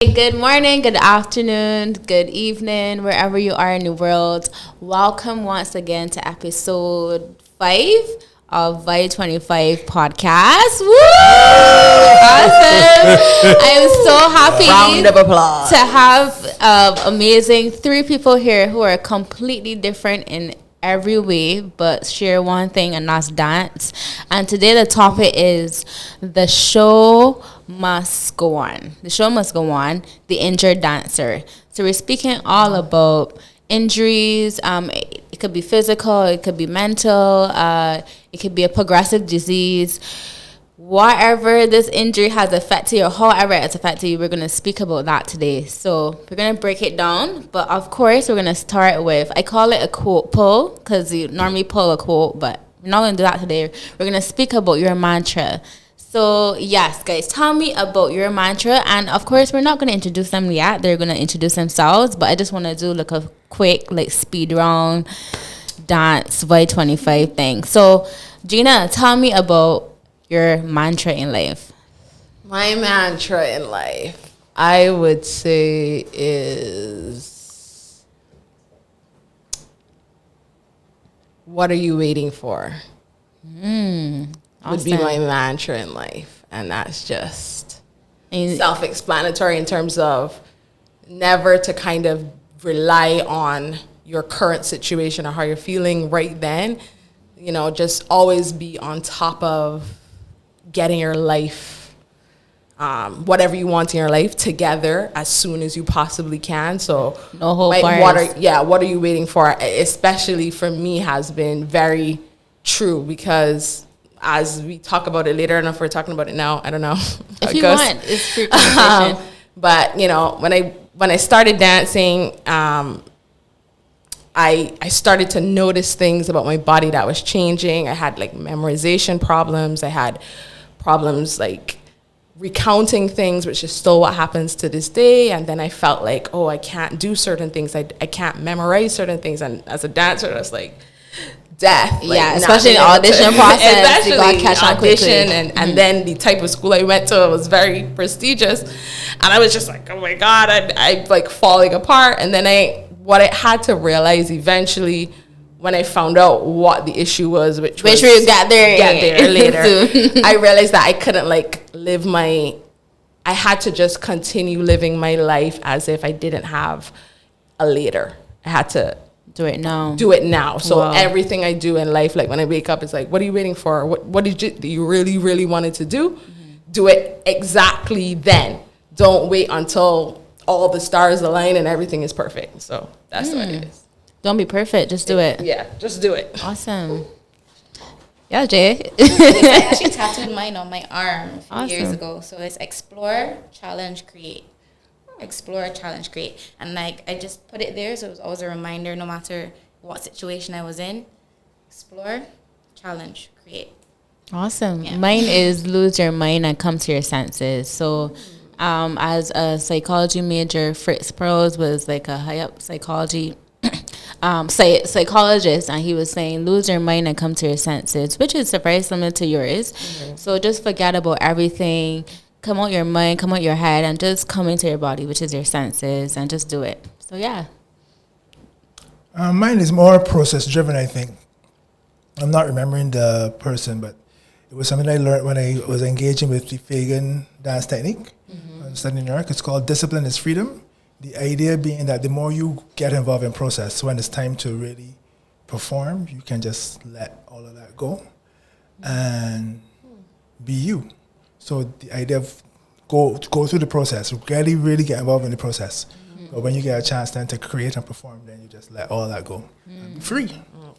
Good morning, good afternoon, good evening, wherever you are in the world. Welcome once again to episode 5 of Vibe25 podcast. Woo! Awesome! I'm so happy Round of applause to have amazing 3 people here who are completely different in every way, but share one thing, and that's dance. And today the topic is the show must go on. The show must go on. The injured dancer. So we're speaking all about injuries. It could be physical. It could be mental. It could be a progressive disease. Whatever this injury has affected you, or however it's affected you, we're going to speak about that today. So we're going to break it down. But of course, we're going to start with, I call it a quote pull, because you normally pull a quote, but we're not going to do that today. We're going to speak about your mantra. So yes, guys, tell me about your mantra. And of course, we're not going to introduce them yet. They're going to introduce themselves. But I just want to do like a quick speed round dance Vibe25 thing. So Gina, tell me about your mantra in life. My mantra in life, I would say, is what are you waiting for? Awesome. Would be my mantra in life. And that's just self-explanatory in terms of never to kind of rely on your current situation or how you're feeling right then. You know, just always be on top of getting your life, whatever you want in your life, together as soon as you possibly can. So no whole what are you waiting for? Especially for me, has been very true, because as we talk about it later, I don't know if we're talking about it now, I don't know. If you want, it's free conversation. But you know, when I started dancing, I started to notice things about my body that was changing. I had memorization problems. I had problems recounting things, which is still what happens to this day. And then I felt like, I can't do certain things. I can't memorize certain things. And as a dancer, that's death. Especially in the audition process. You got to catch on quickly. And then the type of school I went to was very prestigious. And I was just like, oh my God, I falling apart. And then what I had to realize eventually, when I found out what the issue was, which we got there later, I realized that I couldn't I had to just continue living my life as if I didn't have a later. I had to do it now. So everything I do in life, when I wake up, it's what are you waiting for? What do you really, really wanted to do? Mm-hmm. Do it exactly then. Don't wait until all the stars align and everything is perfect. So that's what it is. Don't be perfect. Just do it. Yeah, just do it. Awesome. Yeah, Jay. I actually tattooed mine on my arm a few years ago. So it's explore, challenge, create. Explore, challenge, create. And I just put it there, so it was always a reminder, no matter what situation I was in. Explore, challenge, create. Awesome. Yeah. Mine is lose your mind and come to your senses. So as a psychology major, Fritz Perls was a high up psychology psychologist, and he was saying lose your mind and come to your senses, which is very similar to yours. Mm-hmm. So just forget about everything, come out your mind, come out your head, and just come into your body, which is your senses, and just do it. So yeah. Mine is more process driven, I think. I'm not remembering the person, but it was something I learned when I was engaging with the Fagan dance technique. I'm studying in New York. It's called Discipline is Freedom. The idea being that the more you get involved in process, when it's time to really perform, you can just let all of that go and be you. So the idea of go through the process, really, really get involved in the process. But when you get a chance then to create and perform, then you just let all that go and be free.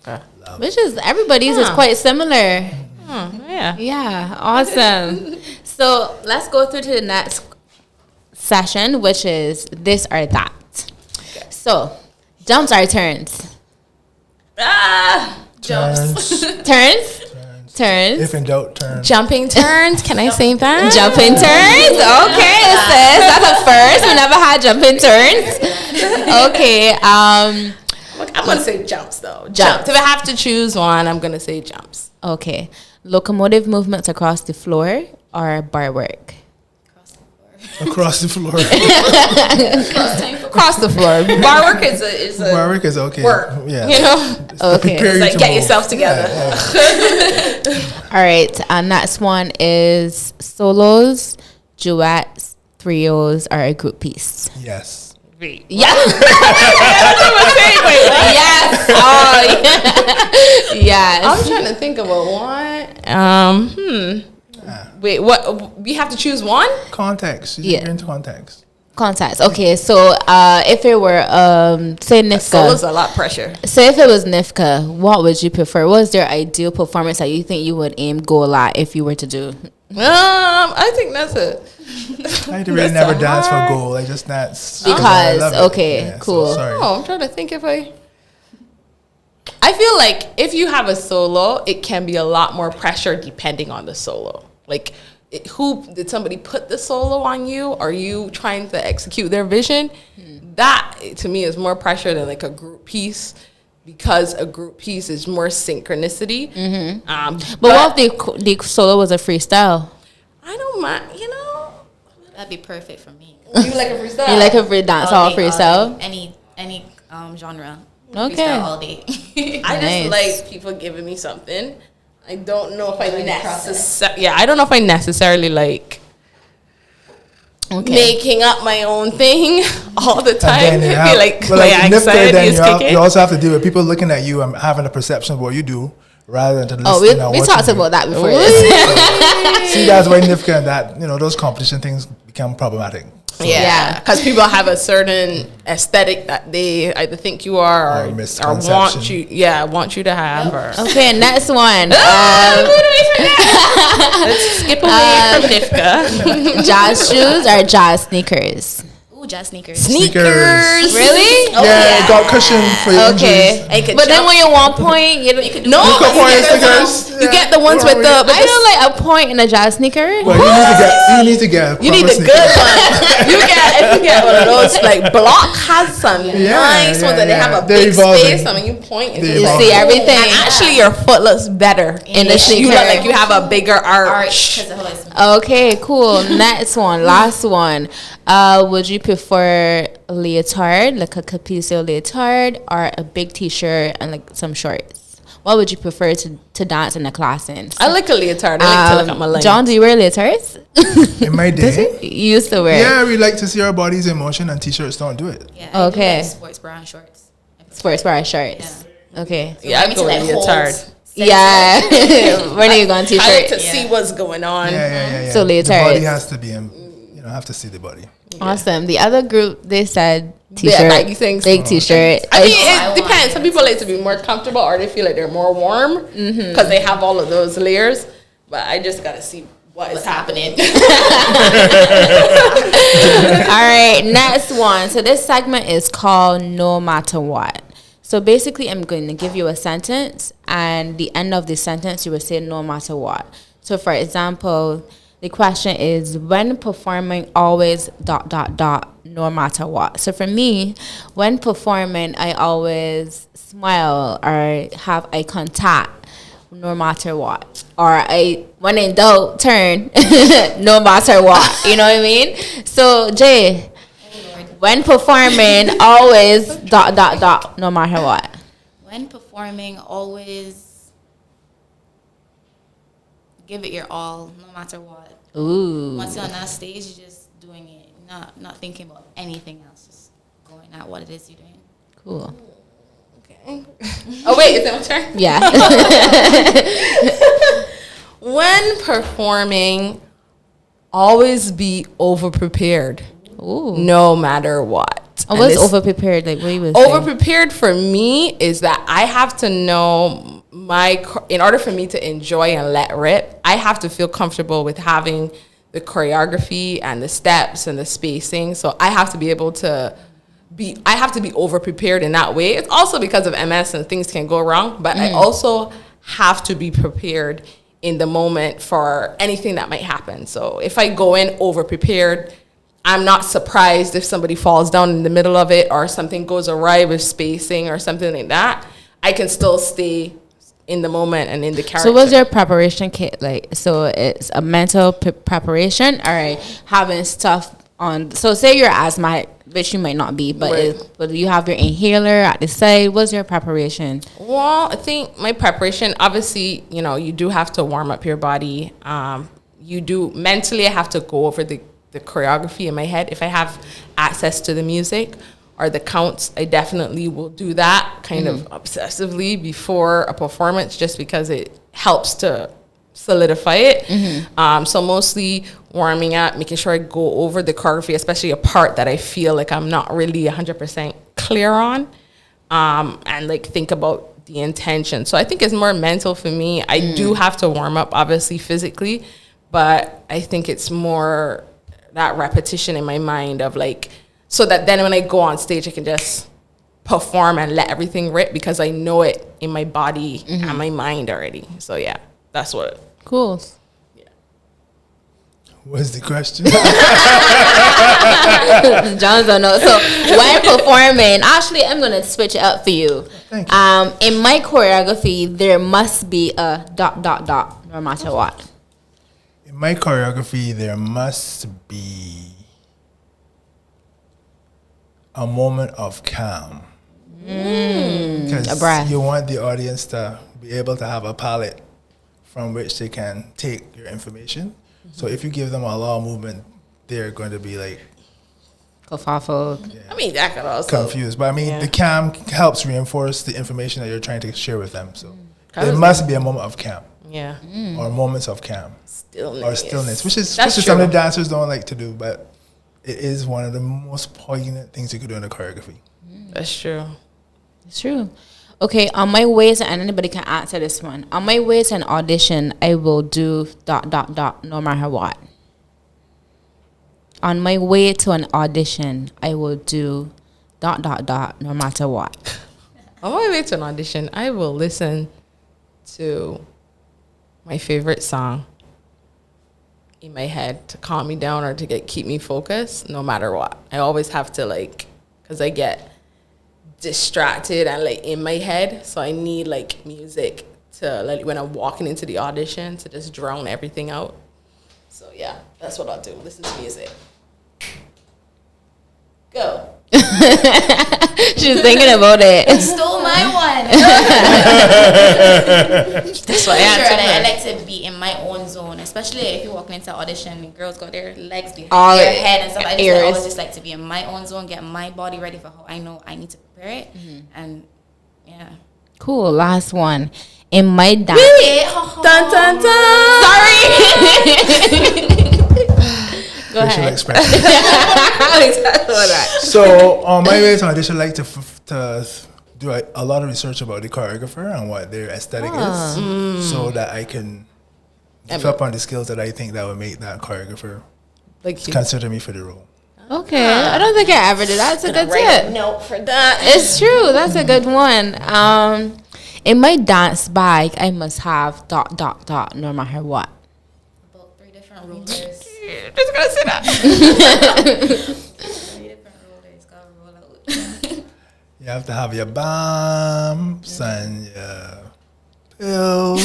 Okay. Which is, everybody's is quite similar. Yeah. Yeah, awesome. So let's go through to the next session, which is this or that. Okay. So, jumps or turns? Jumps. Turns? Turns. If in doubt, turns. Jumping turns. Can I say that? Jumping turns. Okay, sis. That's a first. We never had jumping turns. Okay. I'm gonna say jumps though. Jumps. If I have to choose one, I'm gonna say jumps. Okay. Locomotive movements across the floor or bar work? Across the floor. Across the floor. Across the floor. Bar work is Bar work is okay. Work. Yeah. You know? Okay. Prepare you Like to get move. yourself together. All right. Next one is solos, duets, trios, or a group piece. Yes. Yeah. Yes. Oh, yeah. Yes. I'm trying to think of a one. Wait, what? We have to choose one? Context. Yeah. You're into context. Contacts. Okay, so if it were say Solo's Nifka, a lot pressure. so if it was Nifka, what would you prefer? What was their ideal performance that you think you would aim goal at if you were to do? I think that's it. I really never dance for goal. I just dance Because, I love it. okay, cool. sorry. Oh, I'm trying to think if I feel like if you have a solo, it can be a lot more pressure depending on the solo. Like, who did somebody put the solo on you? Are you trying to execute their vision? That to me is more pressure than like a group piece, because a group piece is more synchronicity. But what if the solo was a freestyle? I don't mind. That'd be perfect for me. You like a freestyle? You like a free dance all day, freestyle? day. Any genre. Okay. Freestyle all day. I Nice. just like people giving me something. I don't know if I Learning process. I don't know if I necessarily like making up my own thing all the time. And then you I have, feel like well, my like in Nifka, anxiety then is kicking. you also have to deal with people looking at you and having a perception of what you do rather than to Oh, listen and we watching talked you. about that before. See, that's why Nifka and that, those competition things become problematic. Yeah. Because people have a certain aesthetic that they either think you are Or or misconception. want you to have. Or Okay, next one. let's skip away from Nifka. Jazz shoes or jazz sneakers? Ooh, jazz sneakers. Sneakers. Really? Yeah, got cushion for your Okay. injuries. But then when you want point, you No, You could point sneakers. sneakers. You get the ones with the. I don't like a point in a jazz sneaker. Well, you need to get You need the sneaker. good one. If you get one of those, like Block has some nice ones that they have a They're big evolving. space. I mean, you point and They're it's You like, see evolving. everything. and actually your foot looks better In the You sneaker. look like you have a bigger arch. Because of how it's Okay, cool. Next one, last one. Would you prefer a leotard, like a capuccio leotard, or a big t-shirt and like some shorts? What would you prefer to dance in the class in? I like a leotard. I like to look at my legs. John, do you wear leotards? In my day, You used to wear. yeah, we like to see our bodies in motion, and t-shirts don't do it. Yeah, I do Okay. like sports bra and shorts. Sports bra shorts. Okay. Yeah, I go with leotard. Yeah. When are you going I like t-shirt? to see what's going on. Yeah. So the leotards. body has to be in. Have to see the body. Awesome. The other group, they said Yeah, t-shirt, baggy things. big t-shirt. I mean, I it depends. Some people like to be more comfortable, or they feel like they're more warm because they have all of those layers. But I just gotta see what's happening. All right, next one. So this segment is called No Matter What. So basically, I'm going to give you a sentence, and the end of the sentence, you will say no matter what. So for example, the question is, when performing, always ... no matter what. So for me, when performing, I always smile or have eye contact no matter what. Or when in doubt, turn no matter what. You know what I mean? So Jay, when performing, always ... no matter what. When performing, always give it your all, no matter what. Ooh. Once you're on that stage, you're just doing it, not thinking about anything else, just going at what it is you're doing. Cool. Okay. Oh wait, is it my turn? Yeah. When performing, always be over prepared, Ooh. no matter what. I was over prepared. Like what you was Over saying. prepared for me is that I have to know in order for me to enjoy and let rip, I have to feel comfortable with having the choreography and the steps and the spacing. So I have to be able to I have to be over prepared in that way. It's also because of MS and things can go wrong, but I also have to be prepared in the moment for anything that might happen. So if I go in over prepared, I'm not surprised if somebody falls down in the middle of it or something goes awry with spacing or something like that. I can still stay in the moment and in the character. So what's your preparation kit like? So it's a mental preparation, or having stuff on. So say you're asthmatic, which you might not be, but Right. but you have your inhaler at the side. What's your preparation? Well, I think my preparation, obviously, you do have to warm up your body. You do mentally, I have to go over the choreography in my head. If I have access to the music or the counts, I definitely will do that kind of obsessively before a performance, just because it helps to solidify it. So mostly warming up, making sure I go over the choreography, especially a part that I feel like I'm not really 100% clear on, and like think about the intention. So I think it's more mental for me. I do have to warm up, obviously, physically, but I think it's more that repetition in my mind of like, so that then when I go on stage, I can just perform and let everything rip, because I know it in my body and my mind already. So yeah, that's what. Cool. What's the question? John don't know. So when performing, actually, I'm gonna switch it up for you. Thank you. In my choreography, there must be a ... no matter what. In my choreography, there must be a moment of calm. A Because breath. you want the audience to be able to have a palette from which they can take your information. So if you give them a lot of movement, they're going to be like Kerfuffled. I mean, that could also confused. But I mean, Yeah. the calm helps reinforce the information that you're trying to share with them. So there Cause- must be a moment of calm Yeah, or moments of calm stillness. or stillness, which is That's some of the true. dancers don't like to do, but it is one of the most poignant things you could do in a choreography. That's true. It's true. Okay, on my way to, and anybody can answer this one. On my way to an audition, I will do ... no matter what. On my way to an audition, I will do ... no matter what. On my way to an audition, I will listen to my favorite song in my head to calm me down or to keep me focused, no matter what. I always have to because I get distracted and in my head, so I need music to when I'm walking into the audition to just drown everything out. So yeah, that's what I'll do. Listen to music. Go. She's thinking about it. Stole my one. That's why I Sure, answered I her. like to be in my own zone, especially if you're walking into audition and girls got their legs behind All their head and stuff. I ears. always just like to be in my own zone, get my body ready for how I know I need to prepare it, and yeah. Cool. Last one. In my dance. Dun dun dun. Go Facial ahead. expression. Sorry. So on my way to audition, I like to do a lot of research about the choreographer and what their aesthetic is, so that I can develop on the skills that I think that would make that choreographer consider me for the role. Okay. I don't think I ever did. That's a good tip. Note for that. It's true. That's a good one. In my dance bag, I must have ... no matter what. About 3 different rollers. Just gonna say that. 3 different rollers. Gotta roll out. You have to have your bombs and your pills.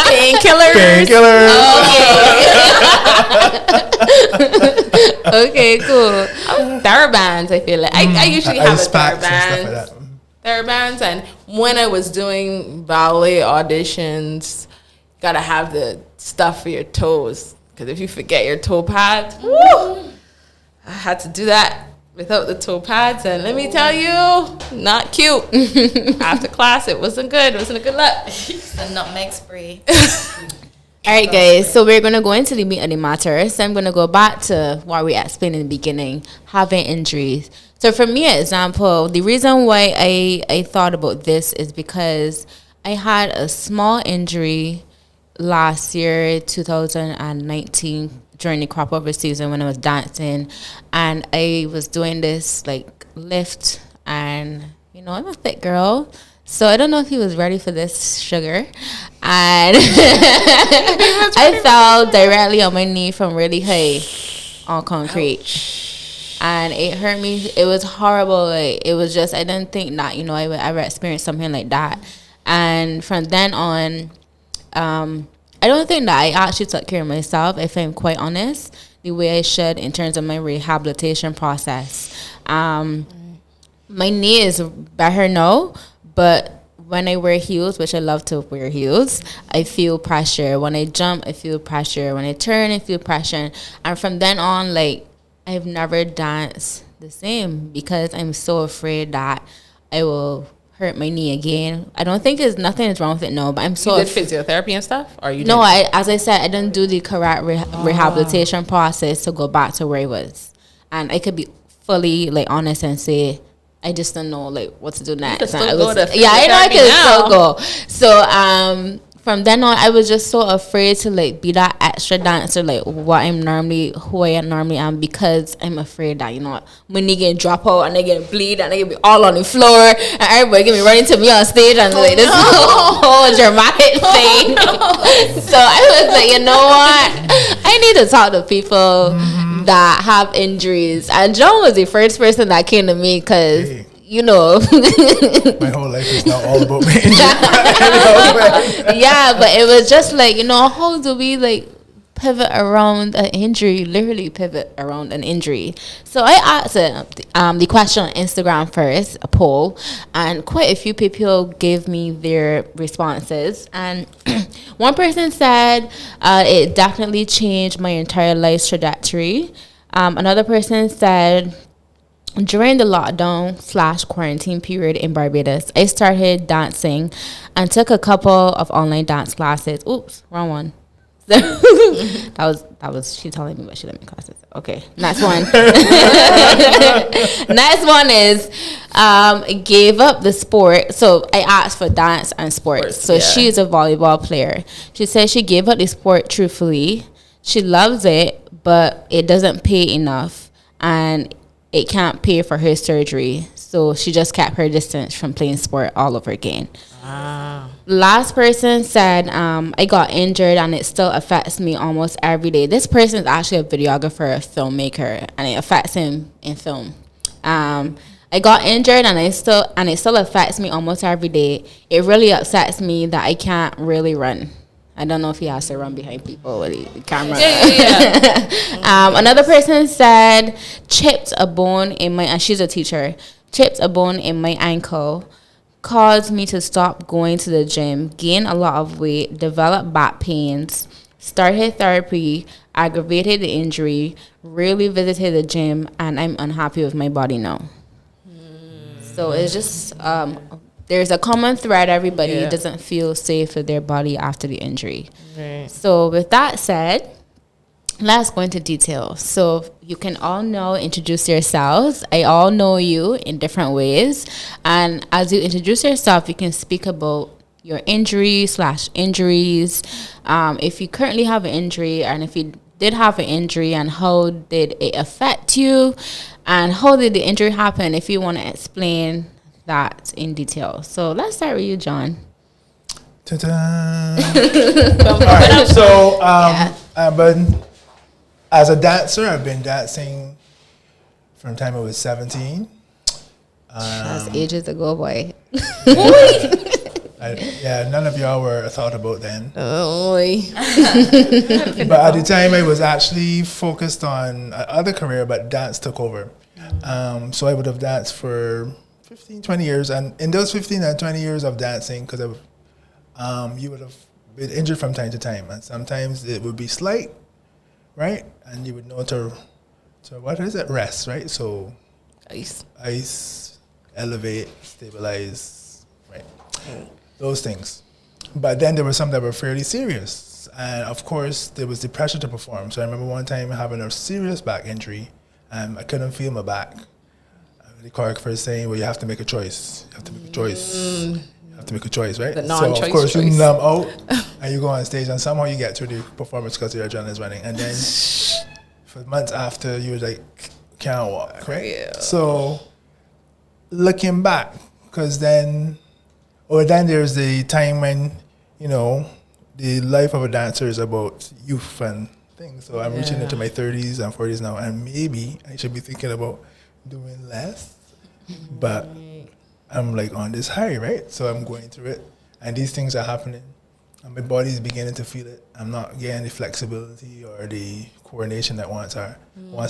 Painkillers. Painkillers. Okay, cool. Therabands, I feel like. I usually have a Ice packs and stuff like theraband. that. Therabands, and when I was doing ballet auditions, gotta have the stuff for your toes. Because if you forget your toe pads, woo, I had to do that without the toe pads, and let me tell you, not cute. After class, it wasn't good. It wasn't a good look. The nutmeg spray. All right, guys. So we're gonna go into the meat of the matter. So I'm gonna go back to what we explained in the beginning, having injuries. So for me, an example, the reason why I thought about this is because I had a small injury last year, 2019, during the crop over season when I was dancing, and I was doing this lift, and I'm a thick girl. So I don't know if he was ready for this sugar. And I fell directly on my knee from really high on concrete. and it hurt me. It was horrible. Like, it was just, I didn't think that, you know, I would ever experience something like that. And from then on, I don't think that I actually took care of myself, if I'm quite honest, the way I should in terms of my rehabilitation process. My knee is better now, but when I wear heels, which I love to wear heels, I feel pressure. When I jump, I feel pressure. When I turn, I feel pressure. And from then on, like, I've never danced the same because I'm so afraid that I will hurt my knee again. I don't think nothing is wrong with it, no, but I'm so... You did physiotherapy and stuff? Or you No, as I said, I didn't do the correct rehabilitation process to go back to where I was. And I could be fully, like, honest and say, I just don't know, like, what to do next. I know I could still go. So, from then on, I was just so afraid to, like, be that extra dancer, like, who I normally am, because I'm afraid that, you know, my knee can drop out and I get bleed and I can be all on the floor and everybody can be running to me on stage and like this whole dramatic thing. So I was like, you know what? I need to talk to people that have injuries. And John was the first person that came to me because... You know, my whole life is now all about me. Yeah, but it was just like, you know, how do we like pivot around an injury? Literally pivot around an injury. So I asked the question on Instagram first, a poll, and quite a few people gave me their responses. And one person said it definitely changed my entire life's trajectory. Another person said, during the lockdown/quarantine period in Barbados, I started dancing and took a couple of online dance classes. Oops, wrong one. that was she telling me what she let me classes. Okay, next one. Next one is gave up the sport. So I asked for dance and sports. So she's a volleyball player. She said she gave up the sport truthfully. She loves it, but it doesn't pay enough, and it can't pay for her surgery. So she just kept her distance from playing sport all over again. Wow. Last person said, I got injured and it still affects me almost every day. This person is actually a videographer, a filmmaker, and it affects him in film. I got injured and it still affects me almost every day. It really upsets me that I can't really run. I don't know if he has to run behind people with the camera. Another person said, chipped a bone in my, and she's a teacher, chipped a bone in my ankle, caused me to stop going to the gym, gain a lot of weight, develop back pains, started therapy, aggravated the injury, really visited the gym, and I'm unhappy with my body now. So it's just... there's a common thread. Everybody doesn't feel safe with their body after the injury. Right. So with that said, let's go into detail. So you can all introduce yourselves. I all know you in different ways. And as you introduce yourself, you can speak about your injury/injuries. If you currently have an injury, and if you did have an injury, and how did it affect you, and how did the injury happen, if you want to explain that in detail. So let's start with you, John. Ta-da. All right, so but as a dancer, I've been dancing from the time I was 17. That's ages ago, boy. None of y'all were thought about then. Oh. But at the time, I was actually focused on other career, but dance took over. So I would have danced for 15, 20 years, and in those 15 and 20 years of dancing, because you would have been injured from time to time, and sometimes it would be slight, right? And you would know to what is it? Rest, right? So ice, elevate, stabilize, right? Those things. But then there were some that were fairly serious, and of course there was the pressure to perform. So I remember one time having a serious back injury, and I couldn't feel my back. The choreographer is saying, well, you have to make a choice. You have to make a choice. You have to make a choice, right? The non-choice So, of course, choice. you numb out and you go on stage and somehow you get through the performance because your adrenaline is running. And then for months after, you were like, can't walk, right? Yeah. So looking back, because then there's the time when, the life of a dancer is about youth and thing. So I'm reaching into my 30s and 40s now, and maybe I should be thinking about doing less. But I'm like on this high, right? So I'm going through it, and these things are happening, and my body is beginning to feel it. I'm not getting the flexibility or the coordination that once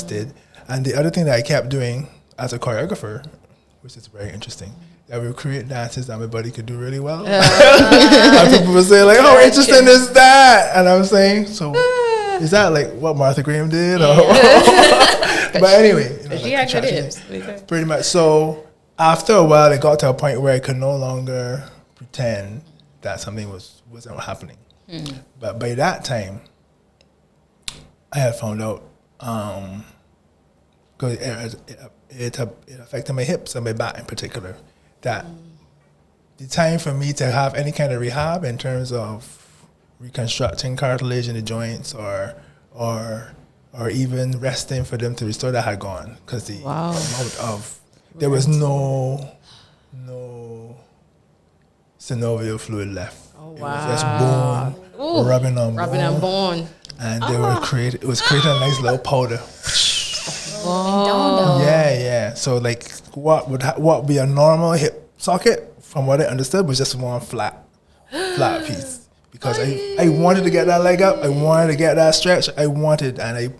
did. And the other thing that I kept doing as a choreographer, which is very interesting, that we would create dances that my body could do really well. And people would say like, "How interesting is that?" And I'm saying, "So is that like what Martha Graham did?" Or but anyway, She had good hips. Pretty much. So after a while, it got to a point where I could no longer pretend that something wasn't happening. But by that time, I had found out because it affected my hips and my back in particular, that the time for me to have any kind of rehab in terms of reconstructing cartilage in the joints or even resting for them to restore that had gone, because the amount of there was no synovial fluid left. Oh, It wow. was just bone rubbing on bone. and they were it was creating a nice little powder. Down. Yeah. So like what would be a normal hip socket, from what I understood, was just one flat piece. Because I wanted to get that leg up, I wanted to get that stretch, and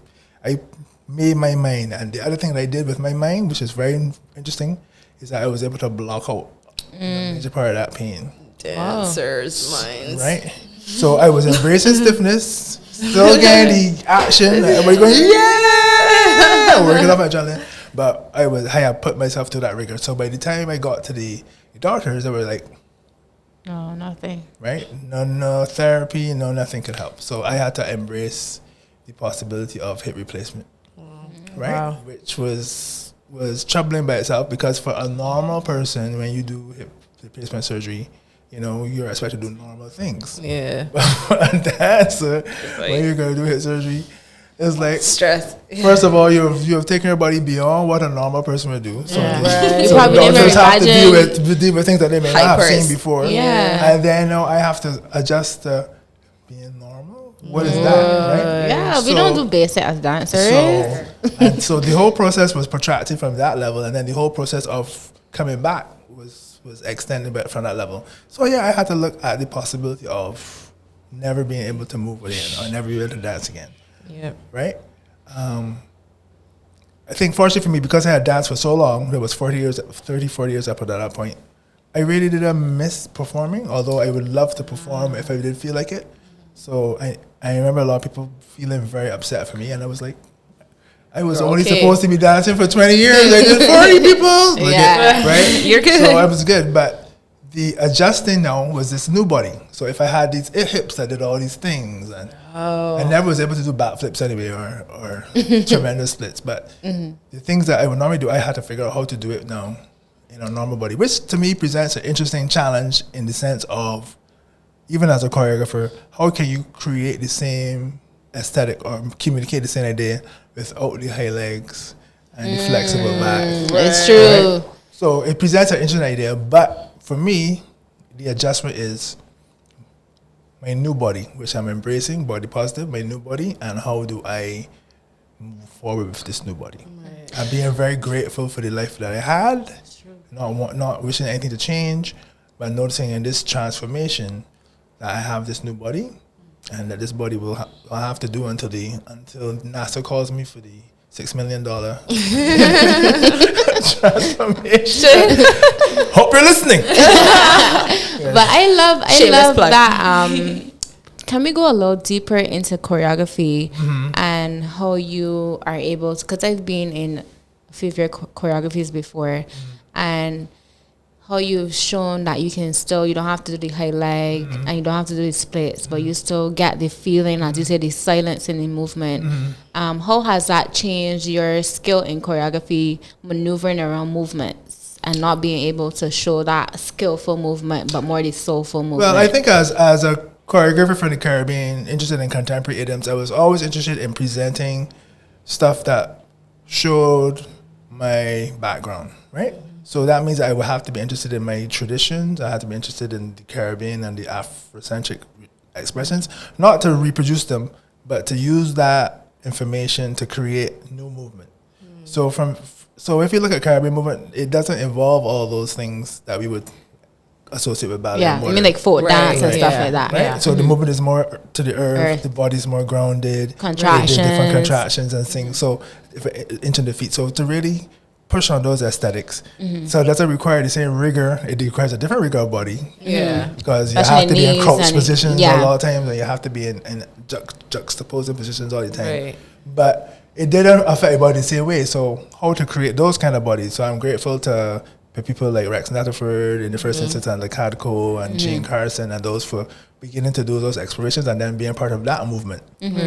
I made my mind. And the other thing that I did with my mind, which is very interesting, is that I was able to block out a major part of that pain. Dancers' minds. Right? So I was embracing stiffness, still getting the action, everybody going, yeah! Working off adrenaline. But I had put myself through that rigor. So by the time I got to the doctors, they were like, No, nothing. right? No therapy, nothing could help. So I had to embrace the possibility of hip replacement, right? Wow. Which was troubling by itself, because for a normal person, when you do hip replacement surgery, you're expected to do normal things. Yeah. But for a dancer, when you're going to do hip surgery, it's like, Stress. first of all, you have taken your body beyond what a normal person would do. So, You so probably never doctors have to imagined. deal with things that they may not have Hypers. seen before. Yeah. And then now I have to adjust to being normal. What is that, right? Yeah, we don't do basic as dancers. So the whole process was protracted from that level, and then the whole process of coming back was extended back from that level. So yeah, I had to look at the possibility of never being able to move again or never being able to dance again. Yep. Right? I think fortunately for me, because I had danced for so long, there was 40 years up at that point, I really didn't miss performing, although I would love to perform if I did feel like it. So I remember a lot of people feeling very upset for me, and I was like, I was only supposed to be dancing for 20 years. I did 40 people. Yeah. Right? You're good. So I was good, but the adjusting now was this new body. So if I had these hips that did all these things, and I never was able to do backflips anyway or tremendous splits, but the things that I would normally do, I had to figure out how to do it now in a normal body, which to me presents an interesting challenge in the sense of, even as a choreographer, how can you create the same aesthetic or communicate the same idea without the high legs and the flexible back? It's true. Right? So it presents an interesting idea, but for me, the adjustment is my new body, which I'm embracing, body positive, my new body, and how do I move forward with this new body? Right. I'm being very grateful for the life that I had, not wishing anything to change, but noticing in this transformation that I have this new body, and that this body will have to do until NASA calls me for the $6 million transformation. Hope you're listening. But I love plug. that. Can we go a little deeper into choreography and how you are able to, because I've been in a few of your choreographies before, and how you've shown that you don't have to do the high leg and you don't have to do the splits, but you still get the feeling, as you say, the silence in the movement. How has that changed your skill in choreography, maneuvering around movements and not being able to show that skillful movement, but more the soulful movement? Well, I think as a choreographer from the Caribbean, interested in contemporary idioms, I was always interested in presenting stuff that showed my background, right? So that means I would have to be interested in my traditions. I have to be interested in the Caribbean and the Afrocentric expressions, not to reproduce them, but to use that information to create new movement. So if you look at Caribbean movement, it doesn't involve all those things that we would associate with ballet. Yeah, I mean like folk dance and stuff like that. Right? Yeah. So the movement is more to the earth. The body's more grounded. Contractions. They do different contractions and things. So if into the feet. So to really push on those aesthetics. So it doesn't require the same rigor. It requires a different rigor of body. Yeah. Because Especially you have to be in knees crouch and- positions yeah. a lot of times, and you have to be in juxtaposing positions all the time. Right. But it didn't affect your body the same way. So how to create those kind of bodies? So I'm grateful to people like Rex Natterford in the first instance, and like Cadco and Jane Carson and those for beginning to do those explorations and then being part of that movement.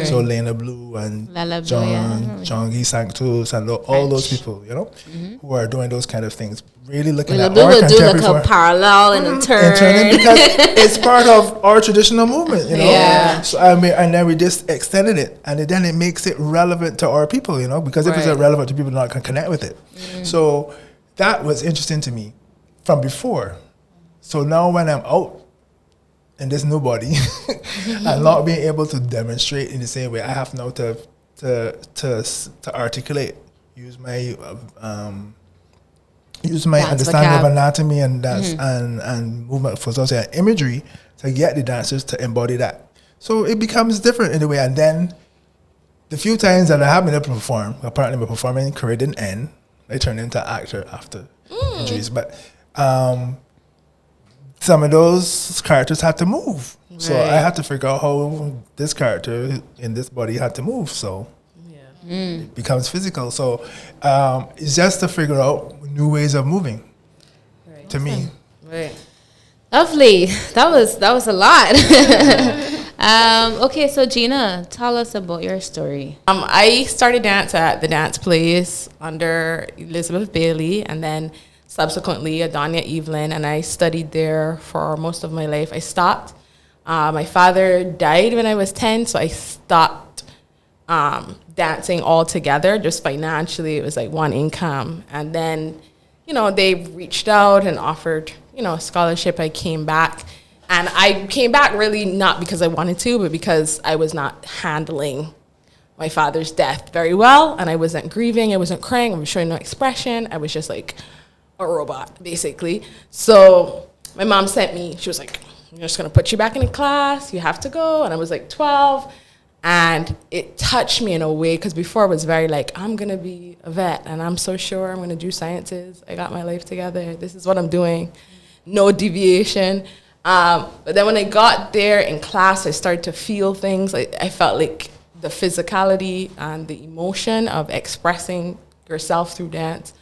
So Lena Blue and Lala Blue, John Guy Sanctus and all those people, who are doing those kind of things. Really looking Lala at Blue our will do like contemporary a parallel and a turn. and turning because it's part of our traditional movement, Yeah. So I mean, and then we just extended it, and then it makes it relevant to our people, because if it's Right. relevant to people, not can connect with it. So that was interesting to me from before. So now when I'm out in this new body and not being able to demonstrate in the same way, I have now to articulate, use my Dance understanding vocab. of anatomy and dance and movement for social and imagery to get the dancers to embody that. So it becomes different in a way. And then the few times that I have been able to perform, apparently my performing career didn't end. I turned into an actor after injuries. But some of those characters had to move. So Right. I had to figure out how this character in this body had to move. So it becomes physical. So it's just to figure out new ways of moving. Right. To me. Right. Lovely. That was a lot. Okay, so Gina, tell us about your story. I started dance at the Dance Place under Elizabeth Bailey, and then subsequently Adonia Evelyn, and I studied there for most of my life. I stopped. My father died when I was 10, so I stopped dancing altogether. Just financially, it was like one income. And then, they reached out and offered, a scholarship. I came back. And I came back really not because I wanted to, but because I was not handling my father's death very well. And I wasn't grieving. I wasn't crying. I was showing no expression. I was just like a robot, basically. So my mom sent me. She was like, "I'm just going to put you back in a class. You have to go." And I was like 12. And it touched me in a way, because before I was very like, I'm going to be a vet. And I'm so sure I'm going to do sciences. I got my life together. This is what I'm doing. No deviation. But then when I got there in class, I started to feel things. I felt like the physicality and the emotion of expressing yourself through dance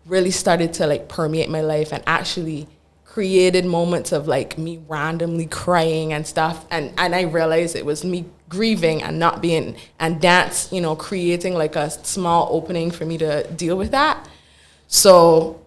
really started to like permeate my life, and actually created moments of like me randomly crying and stuff. And I realized it was me grieving and not being, and dance, creating like a small opening for me to deal with that. So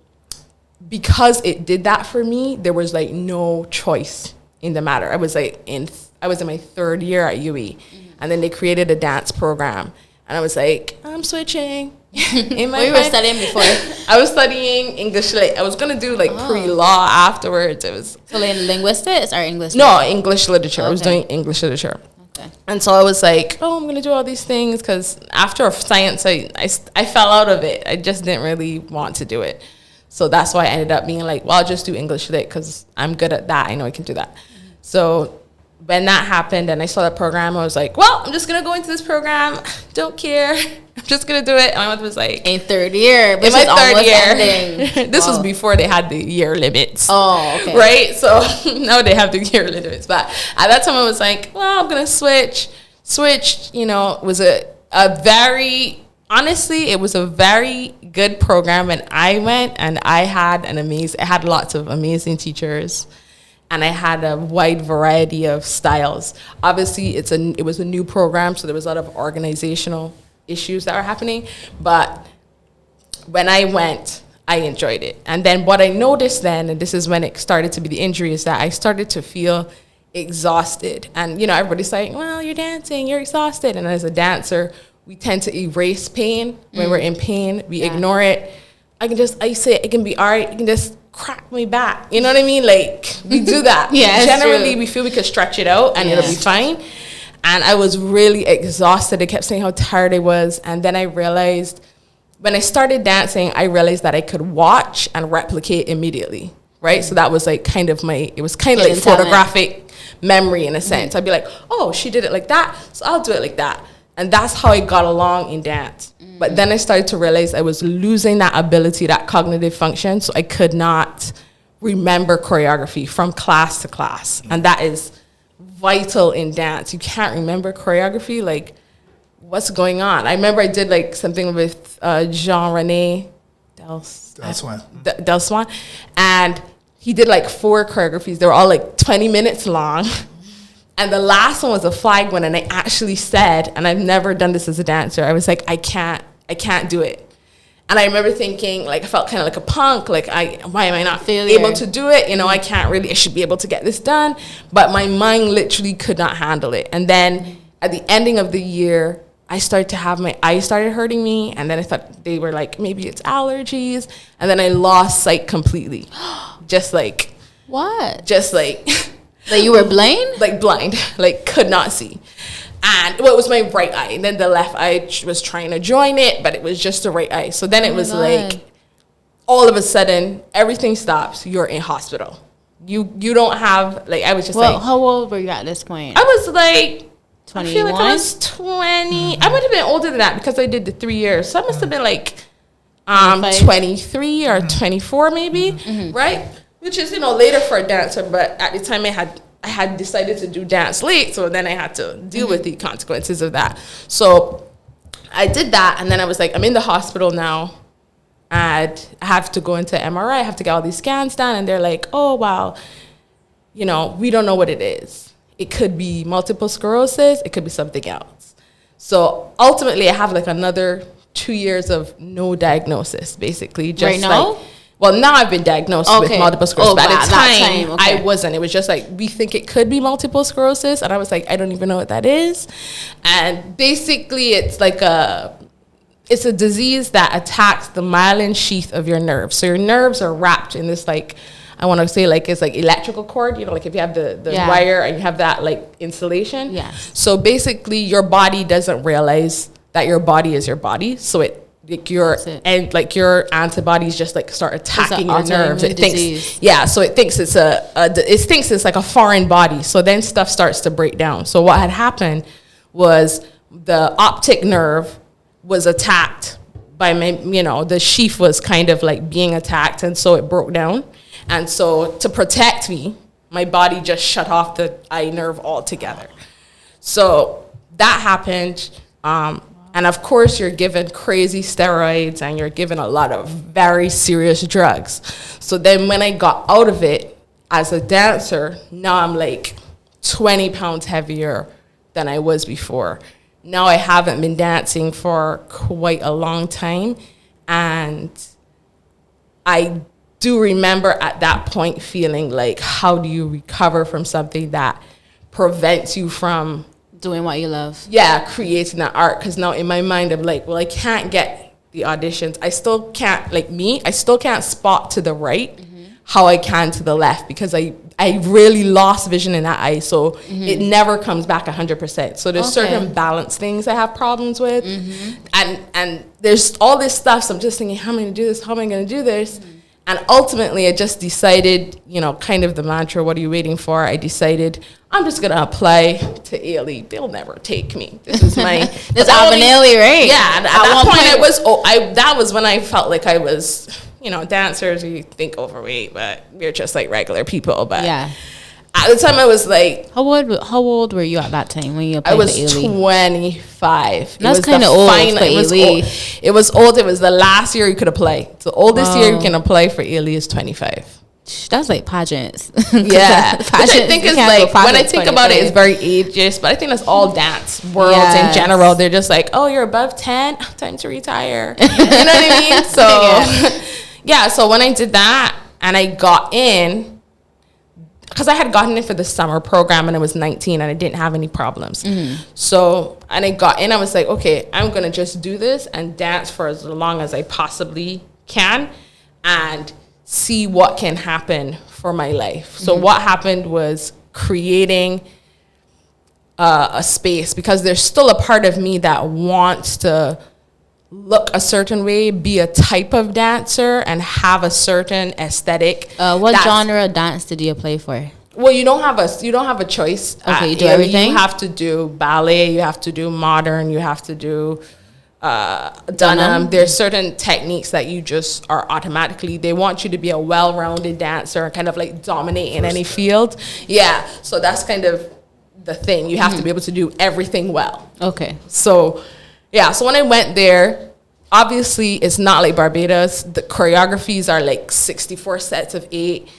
because it did that for me, there was like no choice in the matter. I was in my third year at UE, and then they created a dance program, and I was like, I'm switching. In my What you were studying before? I was studying English. I was gonna do pre-law afterwards. It was So like linguistics or English? no English literature. I was Okay. doing English literature. Okay. And so I was like, I'm going to do all these things, because after science, I fell out of it. I just didn't really want to do it. So that's why I ended up being like, well, I'll just do English lit, because I'm good at that. I know I can do that. So when that happened and I saw that program, I was like, well, I'm just going to go into this program. Don't care. I'm just going to do it. And my mother was like, In third year. in my third year. Ending. This was Wow. before they had the year limits. Oh, okay. Right? So now they have the year limits. But at that time I was like, well, I'm going to switch. Switched, was a very, honestly, it was a very good program. And I went, and I had lots of amazing teachers. And I had a wide variety of styles. Obviously, it was a new program, so there was a lot of organizational issues that were happening. But when I went, I enjoyed it. And then what I noticed then, and this is when it started to be the injury, is that I started to feel exhausted. And, everybody's like, well, you're dancing, you're exhausted. And as a dancer, we tend to erase pain. When we're in pain, we ignore it. I say it can be all right. You can just crack me back. You know what I mean? Like, we do that. Yeah, it's Generally, true. we feel we could stretch it out and it'll be fine. And I was really exhausted. I kept saying how tired I was. And then I realized, when I started dancing, I realized that I could watch and replicate immediately, right? So that was like kind of it was kind of like photographic memory in a sense. I'd be like, oh, she did it like that, so I'll do it like that. And that's how I got along in dance. But then I started to realize I was losing that ability, that cognitive function, so I could not remember choreography from class to class. And that is vital in dance. You can't remember choreography, like, what's going on? I remember I did like something with Jean-René Delswan, and he did like 4 choreographies. They were all like 20 minutes long. And the last one was a flag one, and I actually said, and I've never done this as a dancer, I was like, I can't do it. And I remember thinking, like, I felt kind of like a punk, like, why am I not able to do it? You know, I should be able to get this done. But my mind literally could not handle it. And then at the ending of the year, I started to have my eyes started hurting me. And then I thought they were like, maybe it's allergies. And then I lost sight completely. Just like. What? Just like. Like you were blind? Like blind, like could not see. And well, it was my right eye. And then the left eye was trying to join it, but it was just the right eye. So then it was like, all of a sudden, everything stops. You're in hospital. You don't have, like, I was just like. How old were you at this point? I was like, 21? I feel like I was 20. I would have been older than that because I did the 3 years. So I must have been like 23 or 24 maybe, right? Which is, later for a dancer, but at the time I had decided to do dance late, so then I had to deal with the consequences of that. So I did that, and then I was like, I'm in the hospital now, and I have to go into MRI, I have to get all these scans done, and they're like, oh, wow, we don't know what it is. It could be multiple sclerosis, it could be something else. So ultimately, I have like another 2 years of no diagnosis, basically. Just right now? Like, well, now I've been diagnosed with multiple sclerosis, but at the time, I wasn't. It was just like, we think it could be multiple sclerosis, and I was like, I don't even know what that is. And basically, it's like it's a disease that attacks the myelin sheath of your nerves. So your nerves are wrapped in this, like, I want to say, like, it's like electrical cord, like if you have the wire and you have that, like, insulation. Yeah. So basically, your body doesn't realize that your body is your body. So your antibodies just like start attacking your nerves. It thinks, so it thinks it's like a foreign body. So then stuff starts to break down. So what had happened was the optic nerve was attacked by the sheath was kind of like being attacked, and so it broke down. And so to protect me, my body just shut off the eye nerve altogether. So that happened. And of course, you're given crazy steroids and you're given a lot of very serious drugs. So then when I got out of it as a dancer, now I'm like 20 pounds heavier than I was before. Now I haven't been dancing for quite a long time. And I do remember at that point feeling like, how do you recover from something that prevents you from doing what you love? Yeah, creating that art. Because now in my mind, I'm like, well, I can't get the auditions. I still can't, I still can't spot to the right how I can to the left, because I really lost vision in that eye. So it never comes back 100%. So there's certain balance things I have problems with. And there's all this stuff. So I'm just thinking, how am I going to do this? How am I going to do this? And ultimately, I just decided, kind of the mantra, what are you waiting for? I decided I'm just going to apply to ALE. They'll never take me. This is my... This ALE, right? Yeah. At that point, that was when I felt like I was, dancers, you think overweight, but we're just like regular people. But yeah. At the time, I was like... How old were you at that time when you applied I was to ALE? 25. That's kind of old for ALE. It was old. It was the last year you could apply. The oldest year you can apply for ALE is 25. That's like pageants. Yeah. Which I think is like, when I think about it, it's very ageist, but I think that's all dance worlds in general. They're just like, oh, you're above 10? Time to retire. You know what I mean? So, so when I did that and I got in, because I had gotten in for the summer program and I was 19 and I didn't have any problems. So, and I got in, I was like, okay, I'm going to just do this and dance for as long as I possibly can and see what can happen for my life. So what happened was creating a space, because there's still a part of me that wants to look a certain way, be a type of dancer, and have a certain aesthetic. What genre of dance did you play for? Well, you don't have a choice. Okay, you do everything? You have to do ballet, you have to do modern, you have to do Dunham. There's certain techniques that you just are automatically, they want you to be a well-rounded dancer and kind of like dominate in any field. Yeah, so that's kind of the thing. You have to be able to do everything well. Okay. So, yeah, so when I went there, obviously it's not like Barbados. The choreographies are like 64 sets of 8.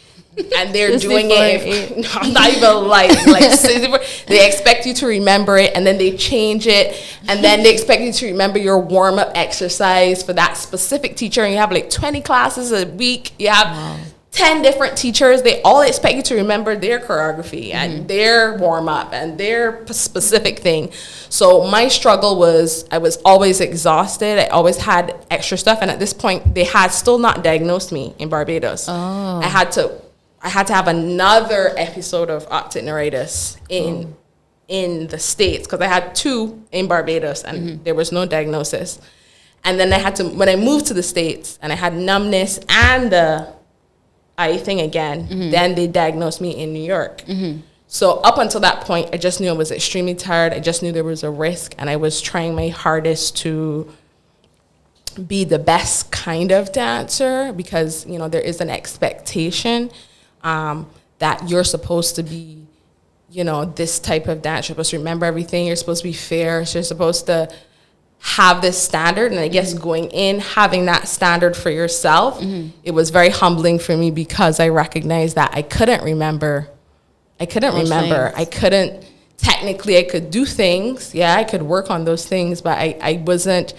And they're doing it, not even like 64. They expect you to remember it, and then they change it, and then they expect you to remember your warm-up exercise for that specific teacher. And you have like 20 classes a week. You have 10 different teachers. They all expect you to remember their choreography and their warm-up and their specific thing. So my struggle was I was always exhausted. I always had extra stuff. And at this point, they had still not diagnosed me in Barbados. Oh. I had to have another episode of optic neuritis in the States, because I had 2 in Barbados and there was no diagnosis. And then when I moved to the States and I had numbness and the eye thing again, then they diagnosed me in New York. So up until that point, I just knew I was extremely tired. I just knew there was a risk, and I was trying my hardest to be the best kind of dancer, because, you know, there is an expectation that you're supposed to be, you know, this type of dance. You're supposed to remember everything. You're supposed to be fair. So you're supposed to have this standard. And I guess going in, having that standard for yourself, it was very humbling for me, because I recognized that I couldn't remember. I couldn't, technically I could do things. Yeah, I could work on those things, but I wasn't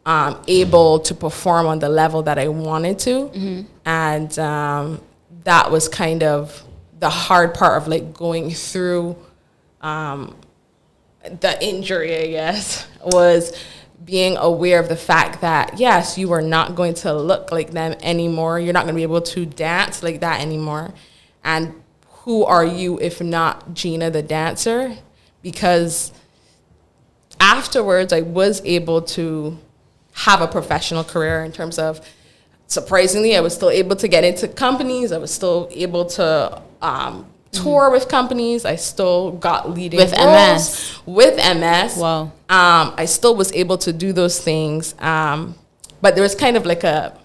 able to perform on the level that I wanted to. And that was kind of the hard part of like going through the injury, I guess, was being aware of the fact that, yes, you are not going to look like them anymore. You're not going to be able to dance like that anymore. And who are you if not Gina the dancer? Because afterwards, I was able to have a professional career in terms of, surprisingly, I was still able to get into companies. I was still able to tour with companies. I still got leading roles with MS. Wow. I still was able to do those things. But there was kind of like a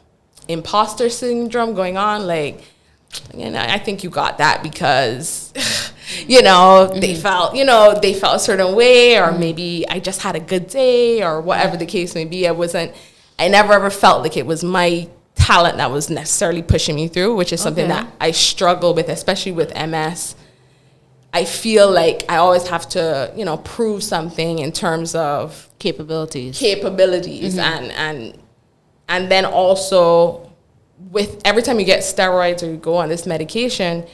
imposter syndrome going on. Like, you know, I think you got that because, you know, they felt a certain way, or maybe I just had a good day, or whatever the case may be. I never ever felt like it was my talent that was necessarily pushing me through, which is something that I struggle with, especially with MS. I feel like I always have to, you know, prove something in terms of capabilities, and then also with every time you get steroids or you go on this medication,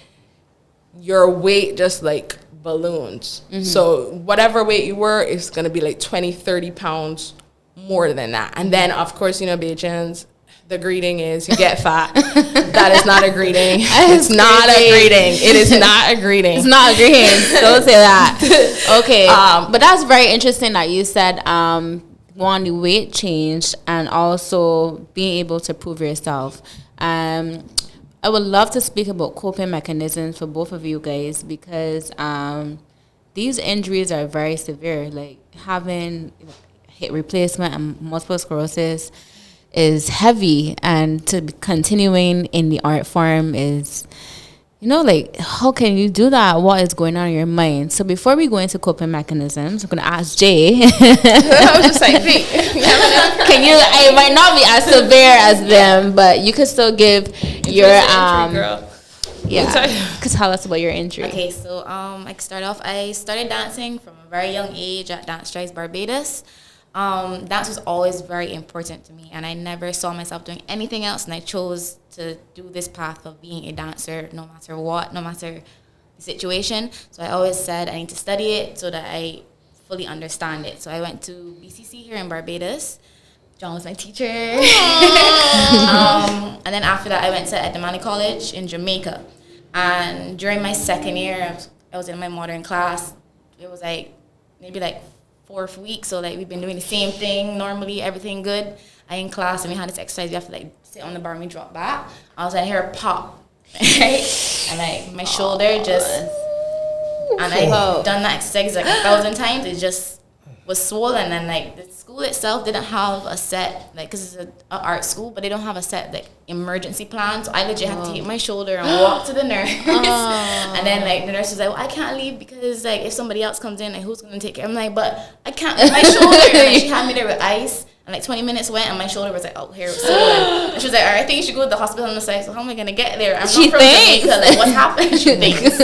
your weight just like balloons. So whatever weight you were, it's going to be like 20, 30 pounds more than that. And then, of course, you know, Bajans, the greeting is you get fat. That is not a greeting. It's not a greeting. It is not a greeting. It's not a greeting. Don't say that. Okay. But that's very interesting that you said one, the weight change, and also being able to prove yourself. I would love to speak about coping mechanisms for both of you guys, because these injuries are very severe. Like having hip replacement and multiple sclerosis is heavy, and to be continuing in the art form is, you know, like, how can you do that? What is going on in your mind? So before we go into coping mechanisms, I'm going to ask Jay. I was just like, wait. It might not be as severe as them, but you could still give your, girl. Yeah, could tell us about your injury. Okay, so I started dancing from a very young age at Dance Tries Barbados. Dance was always very important to me, and I never saw myself doing anything else, and I chose to do this path of being a dancer no matter what, no matter the situation. So I always said I need to study it so that I fully understand it. So I went to BCC here in Barbados. John was my teacher. And then after that, I went to Edamani College in Jamaica. And during my second year, I was in my modern class. It was like maybe like 4th week. So like we've been doing the same thing normally, everything good. I in class and we had this exercise. You have to like sit on the bar and we drop back. I was like, here pop, right? And like my shoulder just, and I've done that exercise like 1,000 times. It just was swollen, and like the school itself didn't have a set, like, because it's an art school, but they don't have a set like emergency plan. So I legit had to take my shoulder and walk to the nurse. And then like the nurse was like, well, I can't leave because like if somebody else comes in, like who's gonna take care? I'm like, but I can't move my shoulder. And like, she had me there with ice. And like 20 minutes went, and my shoulder was like, oh, here it was swollen. And she was like, all right, I think you should go to the hospital. And I was like, so how am I gonna get there? I'm not from Jamaica. Like, what's happening? She thinks.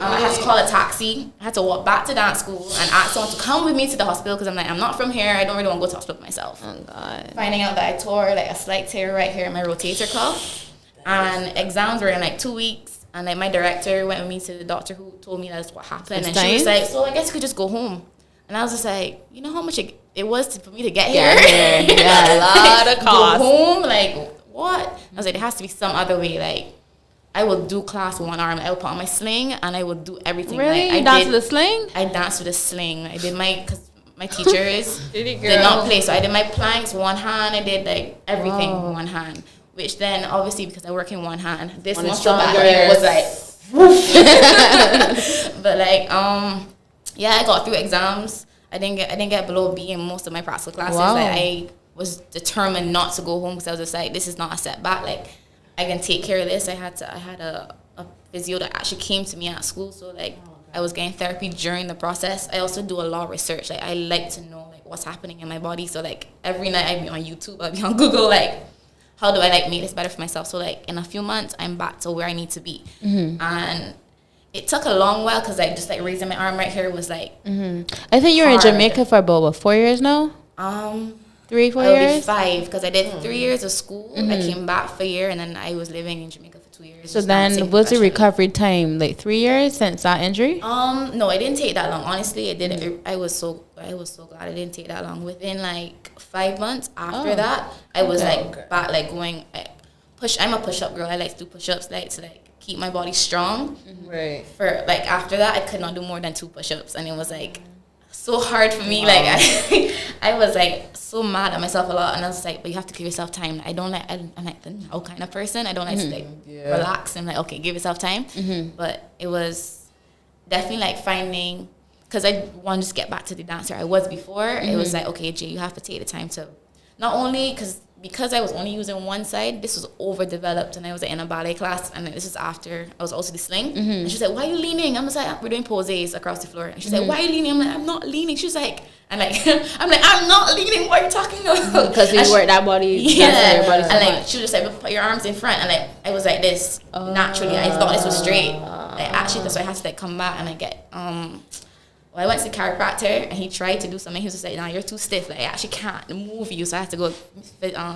I had to call a taxi. I had to walk back to dance school and ask someone to come with me to the hospital because I'm like, I'm not from here. I don't really want to go to the hospital myself. Oh God. Finding out that I tore like a slight tear right here in my rotator cuff, and exams were in like 2 weeks. And like my director went with me to the doctor who told me that's what happened. And she was like, so I guess you could just go home. And I was just like, you know how much it was for me to get here? Yeah, a lot of cost. Go home, like, what? I was like, there has to be some other way. Like, I will do class with one arm. I will put on my sling, and I will do everything. Really? Like, you dance with a sling? I danced with a sling. I did because my teachers did not play. So I did my planks with one hand. I did, like, everything with one hand. Which then, obviously, because I work in one hand, this muscle back here was like, but like, yeah, I got through exams. I didn't get below B in most of my practical classes. Wow. Like, I was determined not to go home because I was just like, this is not a setback. Like, I can take care of this. I had a physio that actually came to me at school. So like, I was getting therapy during the process. I also do a lot of research. Like, I like to know like what's happening in my body. So like every night I'd be on YouTube, I'd be on Google, like, how do I like make this better for myself? So like in a few months, I'm back to where I need to be. And it took a long while because like just like raising my arm right here was like I think you were in Jamaica for about 4 years now. 3, 4 years. 5 because I did 3 years of school. I came back for a year, and then I was living in Jamaica for 2 years. So then, what's the recovery time? Like 3 years since that injury? No, it didn't take that long. Honestly, it didn't. I was so glad it didn't take that long. Within like 5 months after that, I was like back, like going push. I'm a push-up girl. I like to do push-ups, like to like keep my body strong. Right. For like after that, I could not do more than 2 push-ups, and it was like so hard for me. Like I was like so mad at myself a lot, and I was like, but you have to give yourself time. I'm like the now kind of person. I don't like to like relax and like, okay, give yourself time. But it was definitely like finding, because I want to just get back to the dancer I was before. It was like, okay, Jay, you have to take the time to not only because I was only using one side, this was overdeveloped, and I was in a ballet class, and this is after I was also the sling. And she's like, why are you leaning? I'm just like, we're doing poses across the floor. And she's like, why are you leaning? I'm like, I'm not leaning. She's like, and like, I'm not leaning. What are you talking about? Because you work that body. Yeah. Your body so and like, much. she was just like, put your arms in front. And like, I was like this naturally. I thought this was straight. Like, actually, that's why I had to like come back and I get, well, I went to the chiropractor, and he tried to do something. He was just like, nah, you're too stiff. Like, I actually can't move you. So I had to go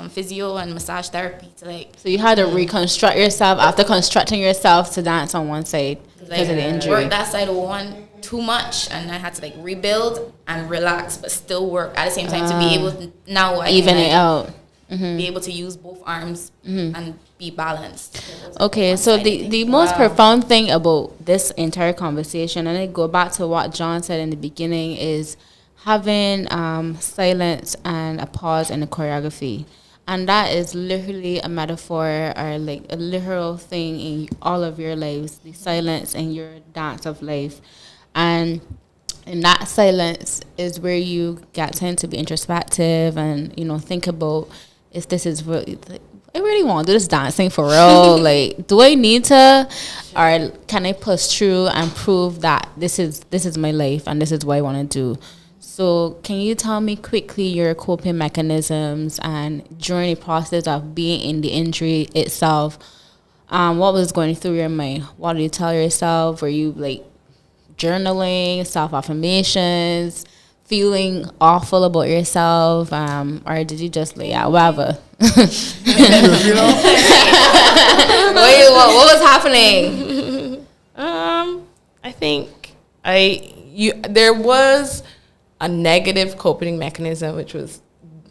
physio and massage therapy to like. So you had to reconstruct yourself after constructing yourself to dance on one side because of the injury. Work that side one too much, and I had to like rebuild and relax, but still work at the same time to be able to, now I even can, it out. Be able to use both arms and be balanced. Okay, so the most profound thing about this entire conversation, and I go back to what John said in the beginning, is having silence and a pause in the choreography. And that is literally a metaphor or like a literal thing in all of your lives, the silence in your dance of life. And in that silence is where you get time to be introspective and, you know, think about if this is really, like, I really want to do this dancing for real. Like, do I need to, or can I push through and prove that this is my life and this is what I want to do? So can you tell me quickly your coping mechanisms and during the process of being in the injury itself, what was going through your mind? What did you tell yourself? Were you like journaling, self-affirmations, feeling awful about yourself, or did you just like, yeah, whatever? Wait, what was happening? I think there was a negative coping mechanism, which was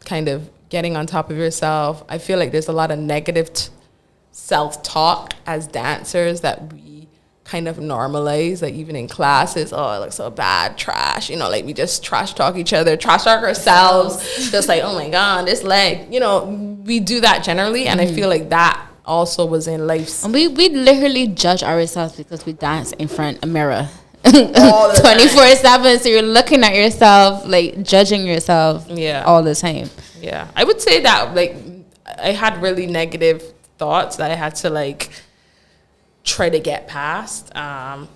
kind of getting on top of yourself. I feel like there's a lot of negative self-talk as dancers that we kind of normalized, like even in classes, oh, it looks so bad, trash, you know, like we just trash talk each other, trash talk ourselves, just like, oh my God, this leg, you know, we do that generally. And I feel like that also was in life's. And we literally judge ourselves because we dance in front of a mirror 24/7. So you're looking at yourself, like judging yourself all the time. Yeah. I would say that like I had really negative thoughts that I had to like try to get past. I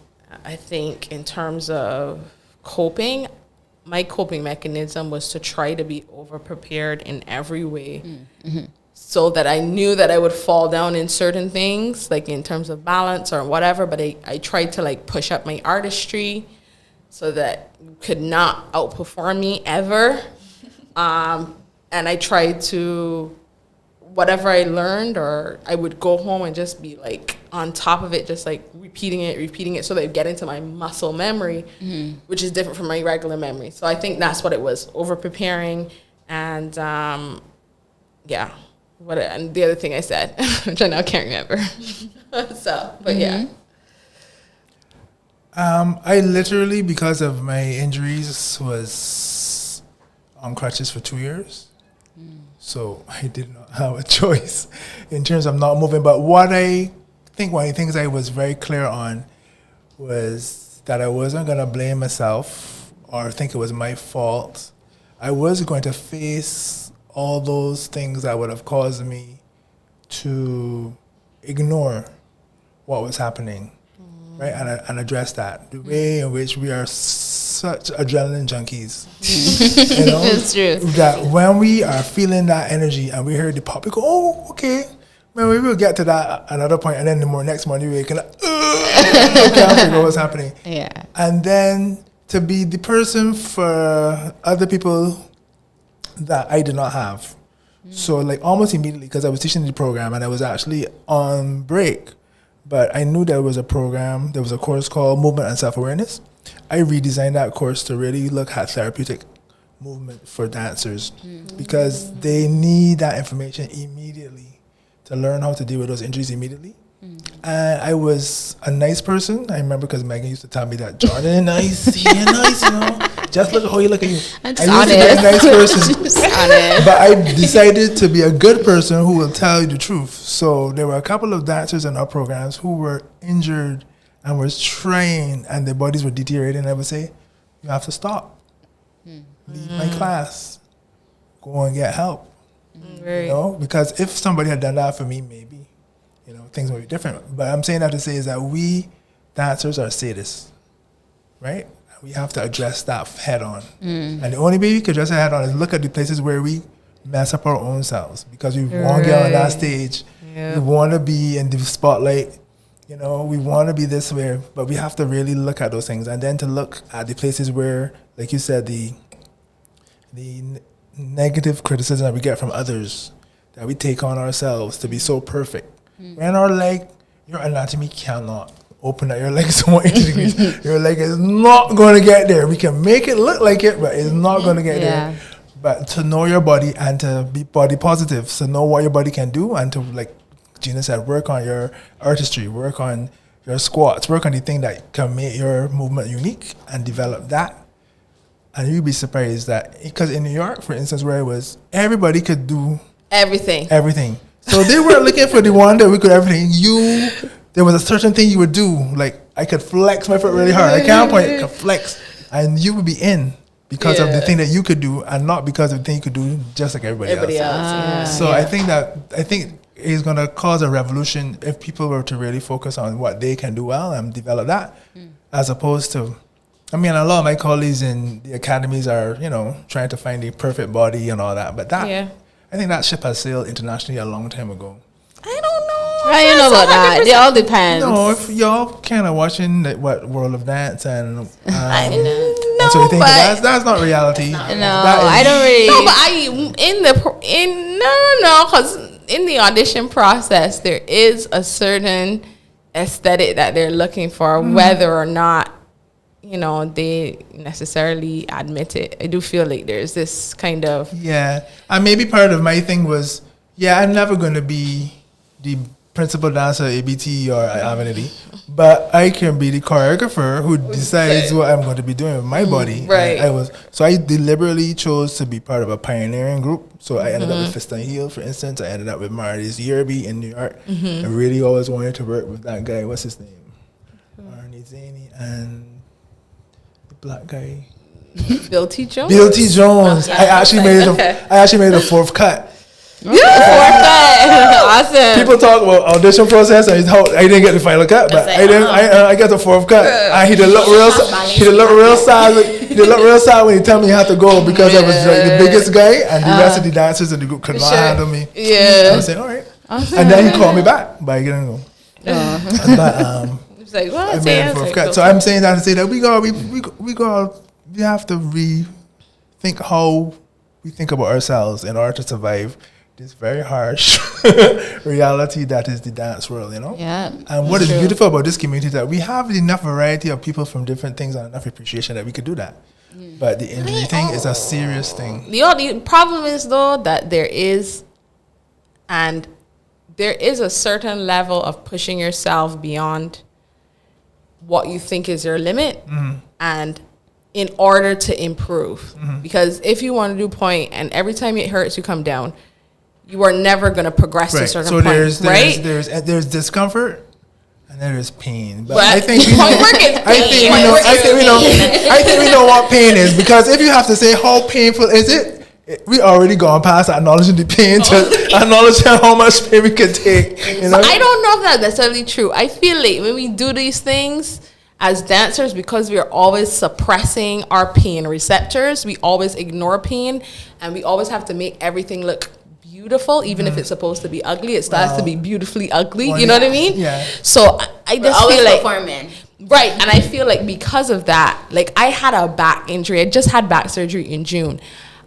think in terms of coping, my coping mechanism was to try to be over prepared in every way, so that I knew that I would fall down in certain things, like in terms of balance or whatever. But I tried to like push up my artistry so that you could not outperform me ever. And I tried to, whatever I learned, or I would go home and just be like on top of it, just like repeating it so that it get into my muscle memory, which is different from my regular memory. So I think that's what it was, over preparing. And and the other thing I said, which I now can't remember. So, but yeah. I literally, because of my injuries, was on crutches for 2 years. So I did not have a choice in terms of not moving. But what I think, one of the things I was very clear on was that I wasn't going to blame myself or think it was my fault. I was going to face all those things that would have caused me to ignore what was happening, right? And address that. The way in which we are such adrenaline junkies, you know? It's true. That when we are feeling that energy and we hear the pop, we go, oh, okay. Man, we will get to that at another point, and then next morning we can, I can't figure out what's happening. Yeah. And then to be the person for other people that I did not have. So like almost immediately, because I was teaching the program and I was actually on break, but I knew there was a program, there was a course called Movement and Self-Awareness. I redesigned that course to really look at therapeutic movement for dancers because they need that information immediately to learn how to deal with those injuries immediately. And I was a nice person. I remember because Megan used to tell me that Jordan is nice, you're nice, you know. Just look at how you look at you. I'm I just used to be a nice person. Just honest. But I decided to be a good person who will tell you the truth. So there were a couple of dancers in our programs who were injured and were trying and their bodies were deteriorating. I would say, you have to stop. Leave my class. Go and get help. Right. You know? Because if somebody had done that for me, maybe, you know, things would be different. But I'm saying that to say is that we dancers are sadists, right? We have to address that head on. And the only way we can address it head on is look at the places where we mess up our own selves because we want to get on that stage. We want to be in the spotlight. You know, we want to be this way, but we have to really look at those things and then to look at the places where, like you said, the negative criticism that we get from others that we take on ourselves to be so perfect. When our leg, your anatomy cannot open up your leg so 180 degrees. Your leg is not going to get there. We can make it look like it, but it's not going to get there. But to know your body and to be body positive, so know what your body can do and to, like Gina said, work on your artistry, work on your squats, work on the thing that can make your movement unique and develop that. And you'd be surprised that, because in New York, for instance, where I was, everybody could do Everything. So they were looking for the one that we could everything. There was a certain thing you would do. Like, I could flex my foot really hard. I can't point, I could flex. And you would be in because of the thing that you could do and not because of the thing you could do just like everybody else. So I think it's going to cause a revolution if people were to really focus on what they can do well and develop that, as opposed to, I mean, a lot of my colleagues in the academies are, you know, trying to find the perfect body and all that. But that, I think that ship has sailed internationally a long time ago. I don't know. I don't know about that. It all depends. No, if y'all kind of watching what World of Dance and I know. and so you think that's not reality. No, I don't really. No, but because in the audition process, there is a certain aesthetic that they're looking for, whether or not, you know, they necessarily admit it. I do feel like there's this kind of... Yeah. And maybe part of my thing was, I'm never going to be the principal dancer, ABT, or Avanity, but I can be the choreographer who decides what I'm going to be doing with my body. Right. I deliberately chose to be part of a pioneering group. So I ended up with Fist and Heel, for instance. I ended up with Marty's Yerby in New York. I really always wanted to work with that guy. What's his name? Arnie Zaney and the black guy. Bill T. Jones. Bill T. Jones. Yeah. I actually made the fourth cut. Awesome. People talk about audition process and how I didn't get the final cut, but I got the fourth cut. And he did look real sad. He did look real sad when he told me he had to go because I was like the biggest guy and the rest of the dancers in the group could not handle me. Yeah. I was saying, all right. Awesome. And then he called me back, but I didn't go. But It's like, what? I made the fourth cut. So I'm saying that to say that we have to rethink how we think about ourselves in order to survive this very harsh reality that is the dance world, you know? Yeah. And what is beautiful about this community is that we have enough variety of people from different things and enough appreciation that we could do that. But the injury thing is a serious thing. The only problem is, though, that there is a certain level of pushing yourself beyond what you think is your limit and in order to improve. Because if you want to do point and every time it hurts you come down, you are never going to progress to a certain point, right? There's discomfort and there is pain. But I think we know what pain is, because if you have to say how painful is it, we already gone past acknowledging the pain to acknowledging how much pain we can take. You know? But I don't know if that's necessarily true. I feel like when we do these things as dancers, because we are always suppressing our pain receptors, we always ignore pain, and we always have to make everything look beautiful, even if it's supposed to be ugly. It starts to be beautifully ugly. You know what I mean? Yeah. So I just feel like performing. Right, and I feel like because of that, like I had a back injury. I just had back surgery in June.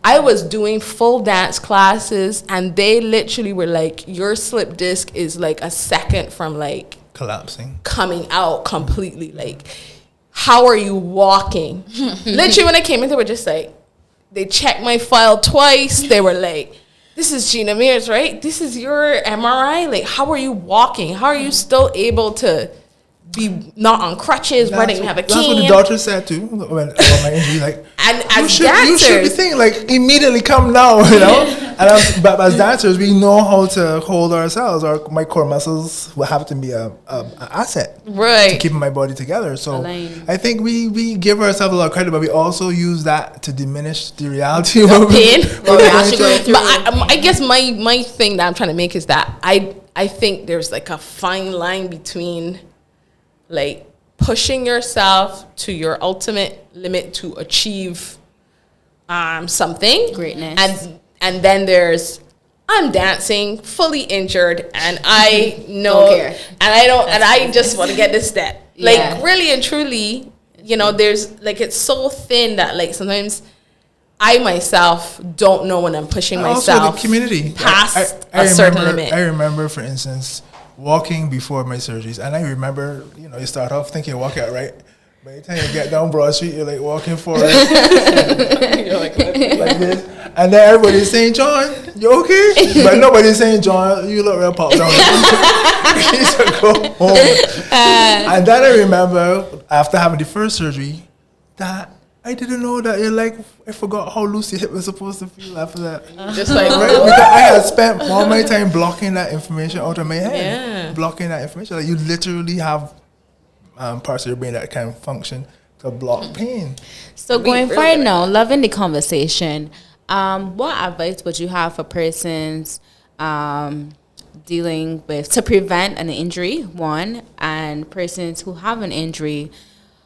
I was doing full dance classes, and they literally were like, your slip disc is like a second from like collapsing, coming out completely. Like, how are you walking? Literally, when I came in, they were just like, they checked my file twice. They were like, this is Gina Mears, right? This is your MRI. Like, how are you walking? How are you still able to be not on crutches, running, have a cane? That's what the doctor said too about my injury. Like, and as you dancers, should be thinking like immediately come now, you know. But as dancers, we know how to hold ourselves. My core muscles will have to be an asset, right, to keep my body together. So I think we give ourselves a lot of credit, but we also use that to diminish the reality of pain. But I guess my thing that I'm trying to make is that I think there's like a fine line between like pushing yourself to your ultimate limit to achieve something greatness, and then there's I'm dancing fully injured and I know and I don't and I just want to get this step. Like really and truly, you know, there's like it's so thin that like sometimes I myself don't know when I'm pushing myself also the community past a certain limit. I remember, for instance, walking before my surgeries, and I remember, you know, you start off thinking walk out right. By the time you get down Broad Street, you're like walking forward. You're like this. And then everybody's saying, John, you okay? But nobody's saying, John, you look real popped down. You need to go home. And then I remember, after having the first surgery, that I didn't know that you're like, I forgot how loose your hip was supposed to feel after that. Just like, right? Because I had spent all my time blocking that information out of my head. Yeah. Blocking that information. Like you literally have parts of your brain that can function to block pain. So going forward now, loving the conversation, what advice would you have for persons dealing with, to prevent an injury, one, and persons who have an injury,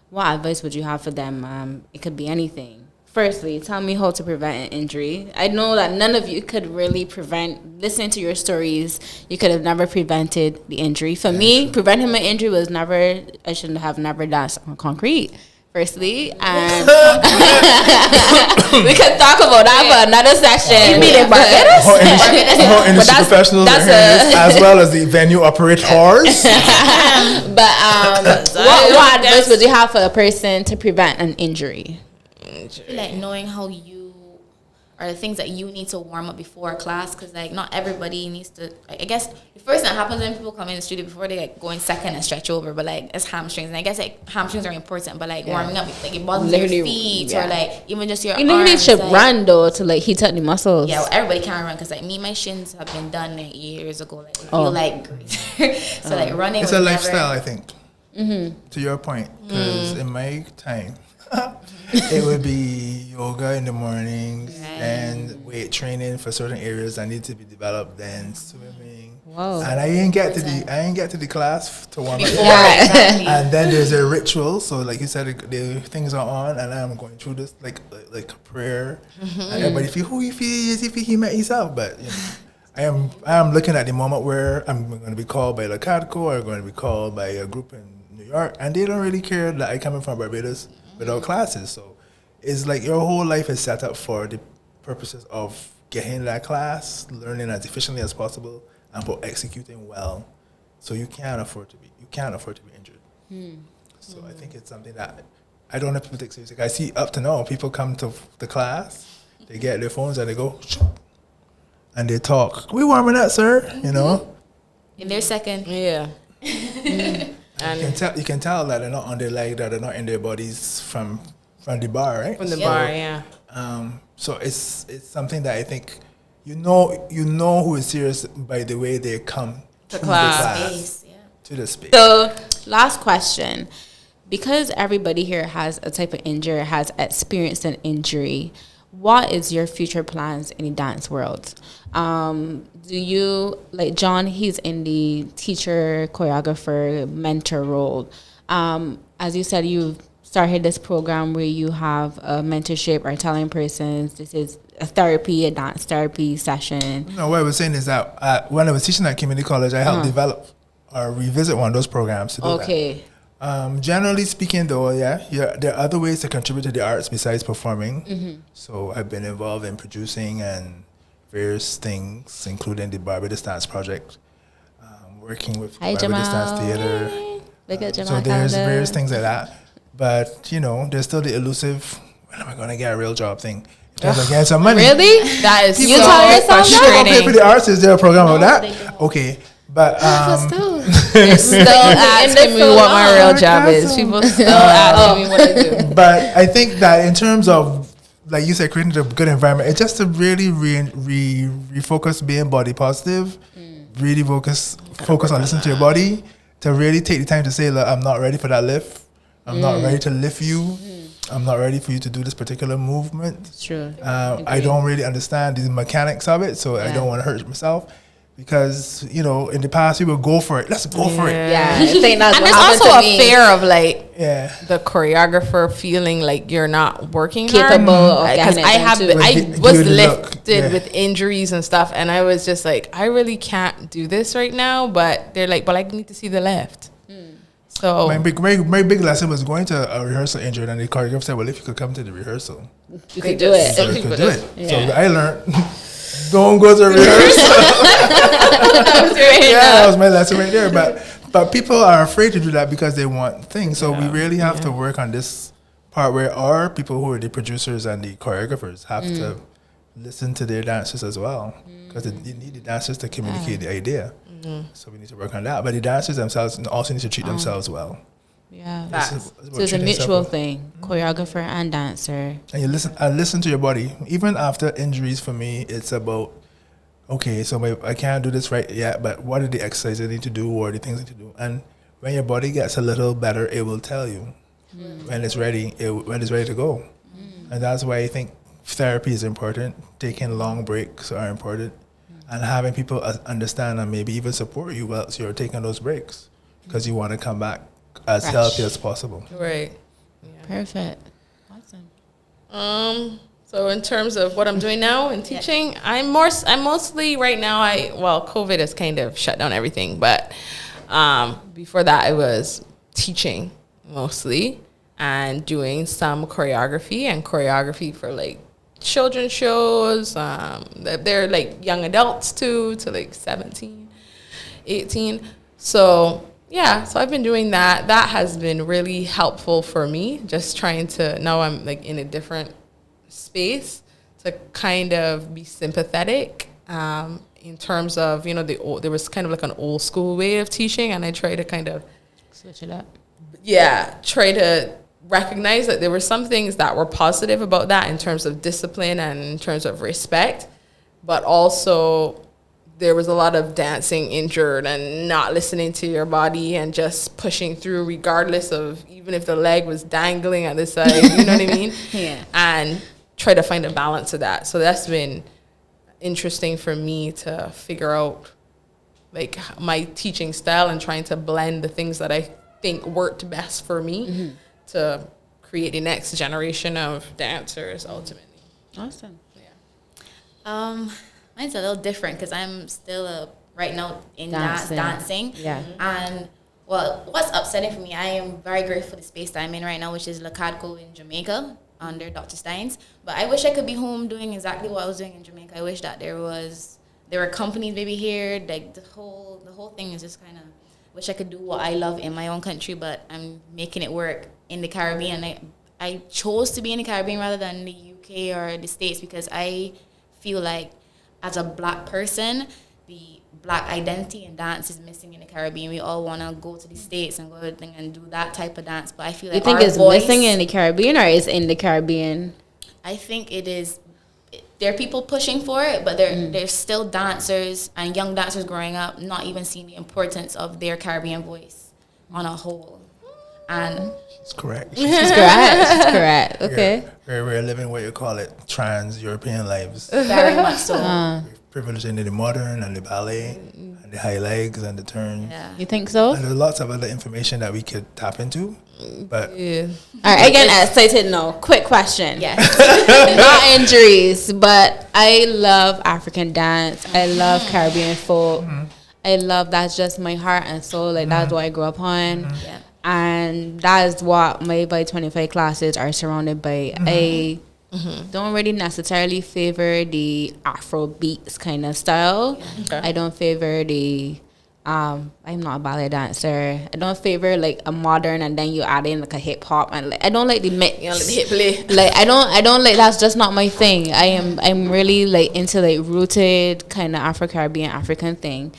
what advice would you have for them? It could be anything. Firstly, tell me how to prevent an injury. I know that none of you could really prevent, listening to your stories, you could have never prevented the injury. For me, preventing my injury was never, I shouldn't have never danced on concrete, firstly. And we could talk about that for another session. How industry professionals are hearing this, as well as the venue operators. But what advice would you have for a person to prevent an injury? like knowing how you or the things that you need to warm up before class? Because like not everybody needs to. I guess the first thing that happens when people come in the studio before they like go in second and stretch over, but like it's hamstrings. And I guess like hamstrings are important, but like warming up like your bottoms of your feet or like even just your you literally arms, should like, run though to like heat up the muscles. Yeah, well, everybody can't run because like me, my shins have been done like years ago. Like I feel like so like running. It's a lifestyle, I think. To your point, because in my time, it would be yoga in the mornings and weight training for certain areas that need to be developed, then swimming. Whoa. And I ain't get to the class to warm up. Yeah, exactly. And then there's a ritual. So like you said, the things are on, and I'm going through this like a prayer. And everybody feel who he feels, if he met himself. But you know, I am looking at the moment where I'm going to be called by Lacadco or going to be called by a group in New York, and they don't really care that I coming from Barbados without classes. So it's like your whole life is set up for the purposes of getting that class, learning as efficiently as possible, and for executing well. So you can't afford to be injured. So I think it's something that I don't have to take seriously. I see up to now people come to the class, they get their phones and they go and they talk. We warming up, sir. You know. In their second. Yeah. And you can tell that they're not on their leg, that they're not in their bodies from the bar, right? From the bar, yeah. So it's something that I think you know who is serious by the way they come to class. Space, yeah. To the space. So, last question. Because everybody here has a type of injury, has experienced an injury, what is your future plans in the dance world? Do you, like John, he's in the teacher, choreographer, mentor role. As you said, you've started this program where you have a mentorship or telling persons this is a dance therapy session. No, what I was saying is that when I was teaching at community college, I helped develop or revisit one of those programs to do that. Generally speaking, though, there are other ways to contribute to the arts besides performing. So I've been involved in producing and various things, including the Barbados Dance Project, working with Barbados Dance Theater. Look at Jamal. So there's various things like that. But, you know, there's still the elusive, when am I going to get a real job thing? There's getting some money. Really? That is You so tell yourself that? frustrating. Okay, for the arts, is there a program of that? Okay. But They're Still asking me what my real job is. People still asking me what I do. But I think that in terms of, like you said, creating a good environment, it's just to really refocus being body positive, really focus on listening to your body, to really take the time to say, look, I'm not ready for that lift. I'm not ready to lift you. I'm not ready for you to do this particular movement. It's true. I don't really understand the mechanics of it, so I don't want to hurt myself. Because, you know, in the past, we would go for it. Let's go for it. Yeah. I think that's And what there's happened also to a me. fear of like the choreographer feeling like you're not working Capable of because getting it I With was good luck, lifted with injuries and stuff, and I was just like, I really can't do this right now. But they're like, but I need to see the lift. So my big lesson was going to a rehearsal injured, and the choreographer said, well, if you could come to the rehearsal, You could do it. so you could do it. So I learned, don't go to rehearsal. That was my lesson right there. But people are afraid to do that because they want things. So we really have to work on this part where our people who are the producers and the choreographers have to listen to their dancers as well, because you need the dancers to communicate the idea. So we need to work on that. But the dancers themselves also need to treat themselves well. Yeah. So it's a mutual thing, choreographer and dancer. And you listen to your body. Even after injuries, for me, it's about, okay, so I can't do this right yet, but what are the exercises I need to do or the things I need to do? And when your body gets a little better, it will tell you when it's ready. When it's ready to go. And that's why I think therapy is important. Taking long breaks are important, and having people understand and maybe even support you whilst you're taking those breaks, because you want to come back as healthy as possible. right. Perfect. Awesome. So in terms of what I'm doing now in teaching, I'm mostly right now. COVID has kind of shut down everything, but before that I was teaching mostly and doing some choreography for like children's shows. They're like young adults too, to like 17, 18. So so I've been doing that. That has been really helpful for me. Just trying to, now I'm like in a different space to kind of be sympathetic in terms of, there was kind of like an old school way of teaching, and I try to kind of switch it up. Yeah, try to recognize that there were some things that were positive about that in terms of discipline and in terms of respect, but also there was a lot of dancing injured and not listening to your body and just pushing through regardless of, even if the leg was dangling at the side, you know what I mean? Yeah. And try to find a balance of that. So that's been interesting for me to figure out, like, my teaching style and trying to blend the things that I think worked best for me to create the next generation of dancers ultimately. Awesome. Yeah. Mine's a little different because I'm still right now in dancing. Yeah. And what's upsetting for me, I am very grateful for the space that I'm in right now, which is Lacadco in Jamaica under Dr. Steins. But I wish I could be home doing exactly what I was doing in Jamaica. I wish that there were companies maybe here. Like the whole thing is just kind of, wish I could do what I love in my own country, but I'm making it work in the Caribbean. I chose to be in the Caribbean rather than the UK or the States because I feel like as a Black person, the Black identity and dance is missing in the Caribbean. We all want to go to the States and go and do that type of dance, but I feel like you think it's missing in the Caribbean or is in the Caribbean? I think it is. There are people pushing for it, but there's still dancers and young dancers growing up not even seeing the importance of their Caribbean voice on a whole. And It's correct. She's correct. Okay. We're living what you call it trans-European lives. very much so. We're privileged into the modern and the ballet and the high legs and the turn. Yeah. You think so? And there's lots of other information that we could tap into. But Yeah. All right, again, excited. No, quick question. Yes. Not injuries, but I love African dance. I love Caribbean folk. I love, that's just my heart and soul. Like that's what I grew up on. Yeah. And that is what my Vibe25 classes are surrounded by. I don't really necessarily favor the Afro beats kind of style. Okay. I don't favor the I'm not a ballet dancer. I don't favor like a modern and then you add in like a hip hop and like I don't like the mix. You know, like the hip play. Like I don't like, that's just not my thing. I'm really like into like rooted kind of Afro Caribbean African thing.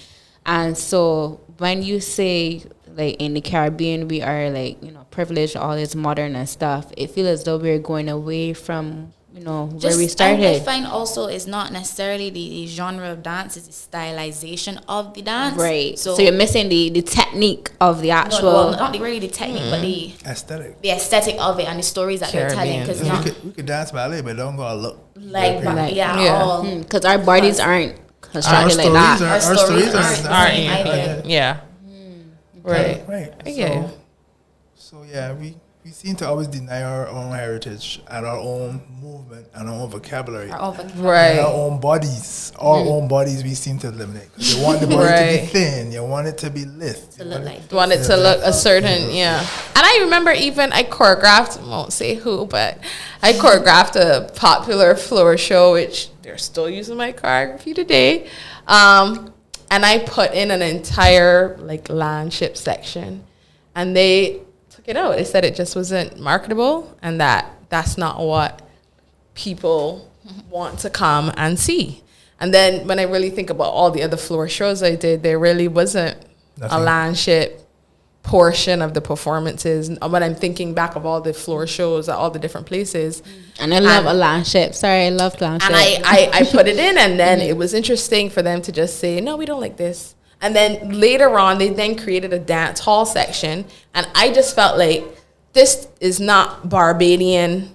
And so when you say like in the Caribbean we are like, privileged, all this modern and stuff, it feels as though we're going away from where we started. I find also it's not necessarily the genre of dance, it's the stylization of the dance. Right. So you're missing the technique of the actual. Well, not really the technique, but the aesthetic of it and the stories that they're telling. Because we could dance ballet, but don't go look like because our bodies aren't constructed like that. Our stories aren't either. Yeah. Right. Okay. So yeah, we seem to always deny our own heritage and our own movement and our own vocabulary. Right. And our own bodies. Our own bodies we seem to eliminate. You want the body to be thin. You want it to be lithe. You want it to look a certain, And I remember even I choreographed, I won't say who, but I choreographed a popular floor show, which they're still using my choreography today. And I put in an entire land ship section. And they took it out. They said it just wasn't marketable and that's not what people want to come and see. And then when I really think about all the other floor shows I did, there really wasn't a land ship portion of the performances. When I'm thinking back of all the floor shows at all the different places. And I love a land ship. Sorry, I love land ship. And I put it in and then it was interesting for them to just say, no, we don't like this. And then later on, they then created a dance hall section. And I just felt like this is not Barbadian.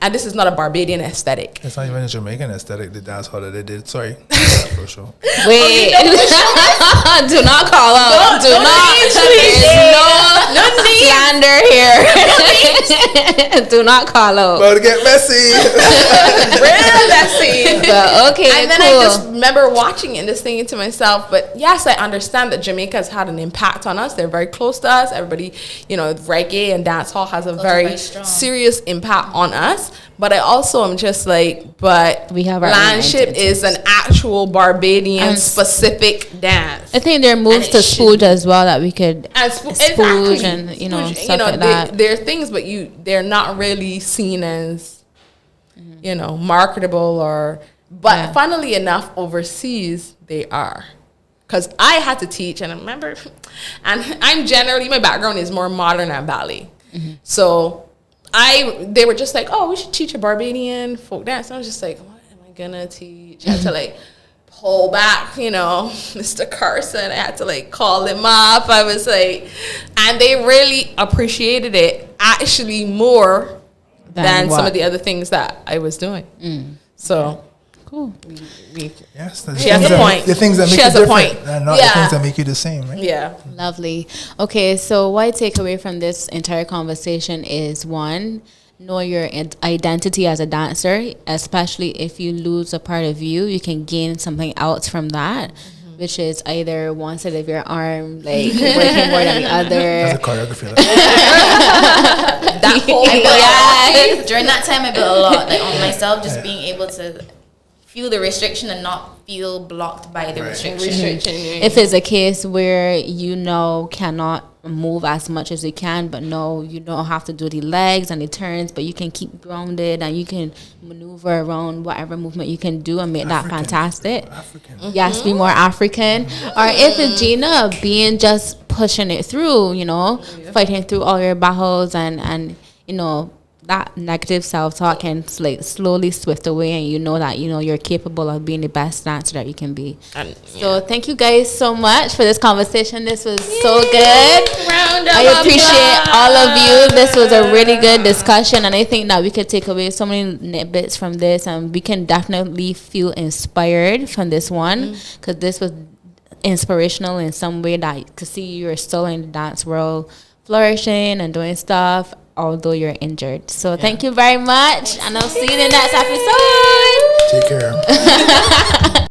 And this is not a Barbadian aesthetic. It's not even a Jamaican aesthetic, the dance hall that they did. Sorry. For sure. Wait. Do not call out. Do not. No slander here. Do not call out. About to get messy. Real messy. But okay, and then I just remember watching it and just thinking to myself, but yes, I understand that Jamaica has had an impact on us. They're very close to us. Everybody, reggae and dance hall has a very serious impact on us. But I also am just like, but we have our land ship is an actual Barbadian specific dance. I think there are moves to spooge as well that we could spooge and spooge, stuff like that. They're things, but they're not really seen as you know, marketable but funnily enough, overseas they are. Because I had to teach, and I remember, and I'm generally, my background is more modern and ballet. So they were just like, oh, we should teach a Barbadian folk dance. And I was just like, what am I gonna teach? I had to like pull back, you know, Mr. Carson. I had to like call him up. I was like, and they really appreciated it actually more than some of the other things that I was doing. So cool. Yes, she has a point. The things that make she you has different, a point. and not the things that make you the same, right? Yeah. Lovely. Okay, so what I take away from this entire conversation is, one, know your identity as a dancer, especially if you lose a part of you, you can gain something else from that, which is either one side of your arm, like working more than the other. As a choreographer. That whole during that time, I built a lot like on myself, just being able to feel the restriction and not feel blocked by the restriction. If it's a case where you know cannot move as much as you can, but no, you don't have to do the legs and the turns, but you can keep grounded and you can maneuver around whatever movement you can do and make that fantastic. Yes, be more African. Or if it's Gina, being just pushing it through, you know, fighting through all your battles and you know, that negative self-talk can like slowly swift away, and you know that, you know, you're capable of being the best dancer that you can be. So thank you guys so much for this conversation. This was so good. I appreciate all of you. This was a really good discussion, and I think that we could take away so many tidbits from this, and we can definitely feel inspired from this one, because this was inspirational in some way, that to see you're still in the dance world flourishing and doing stuff although you're injured. So thank you very much, and I'll see you in the next episode. Take care.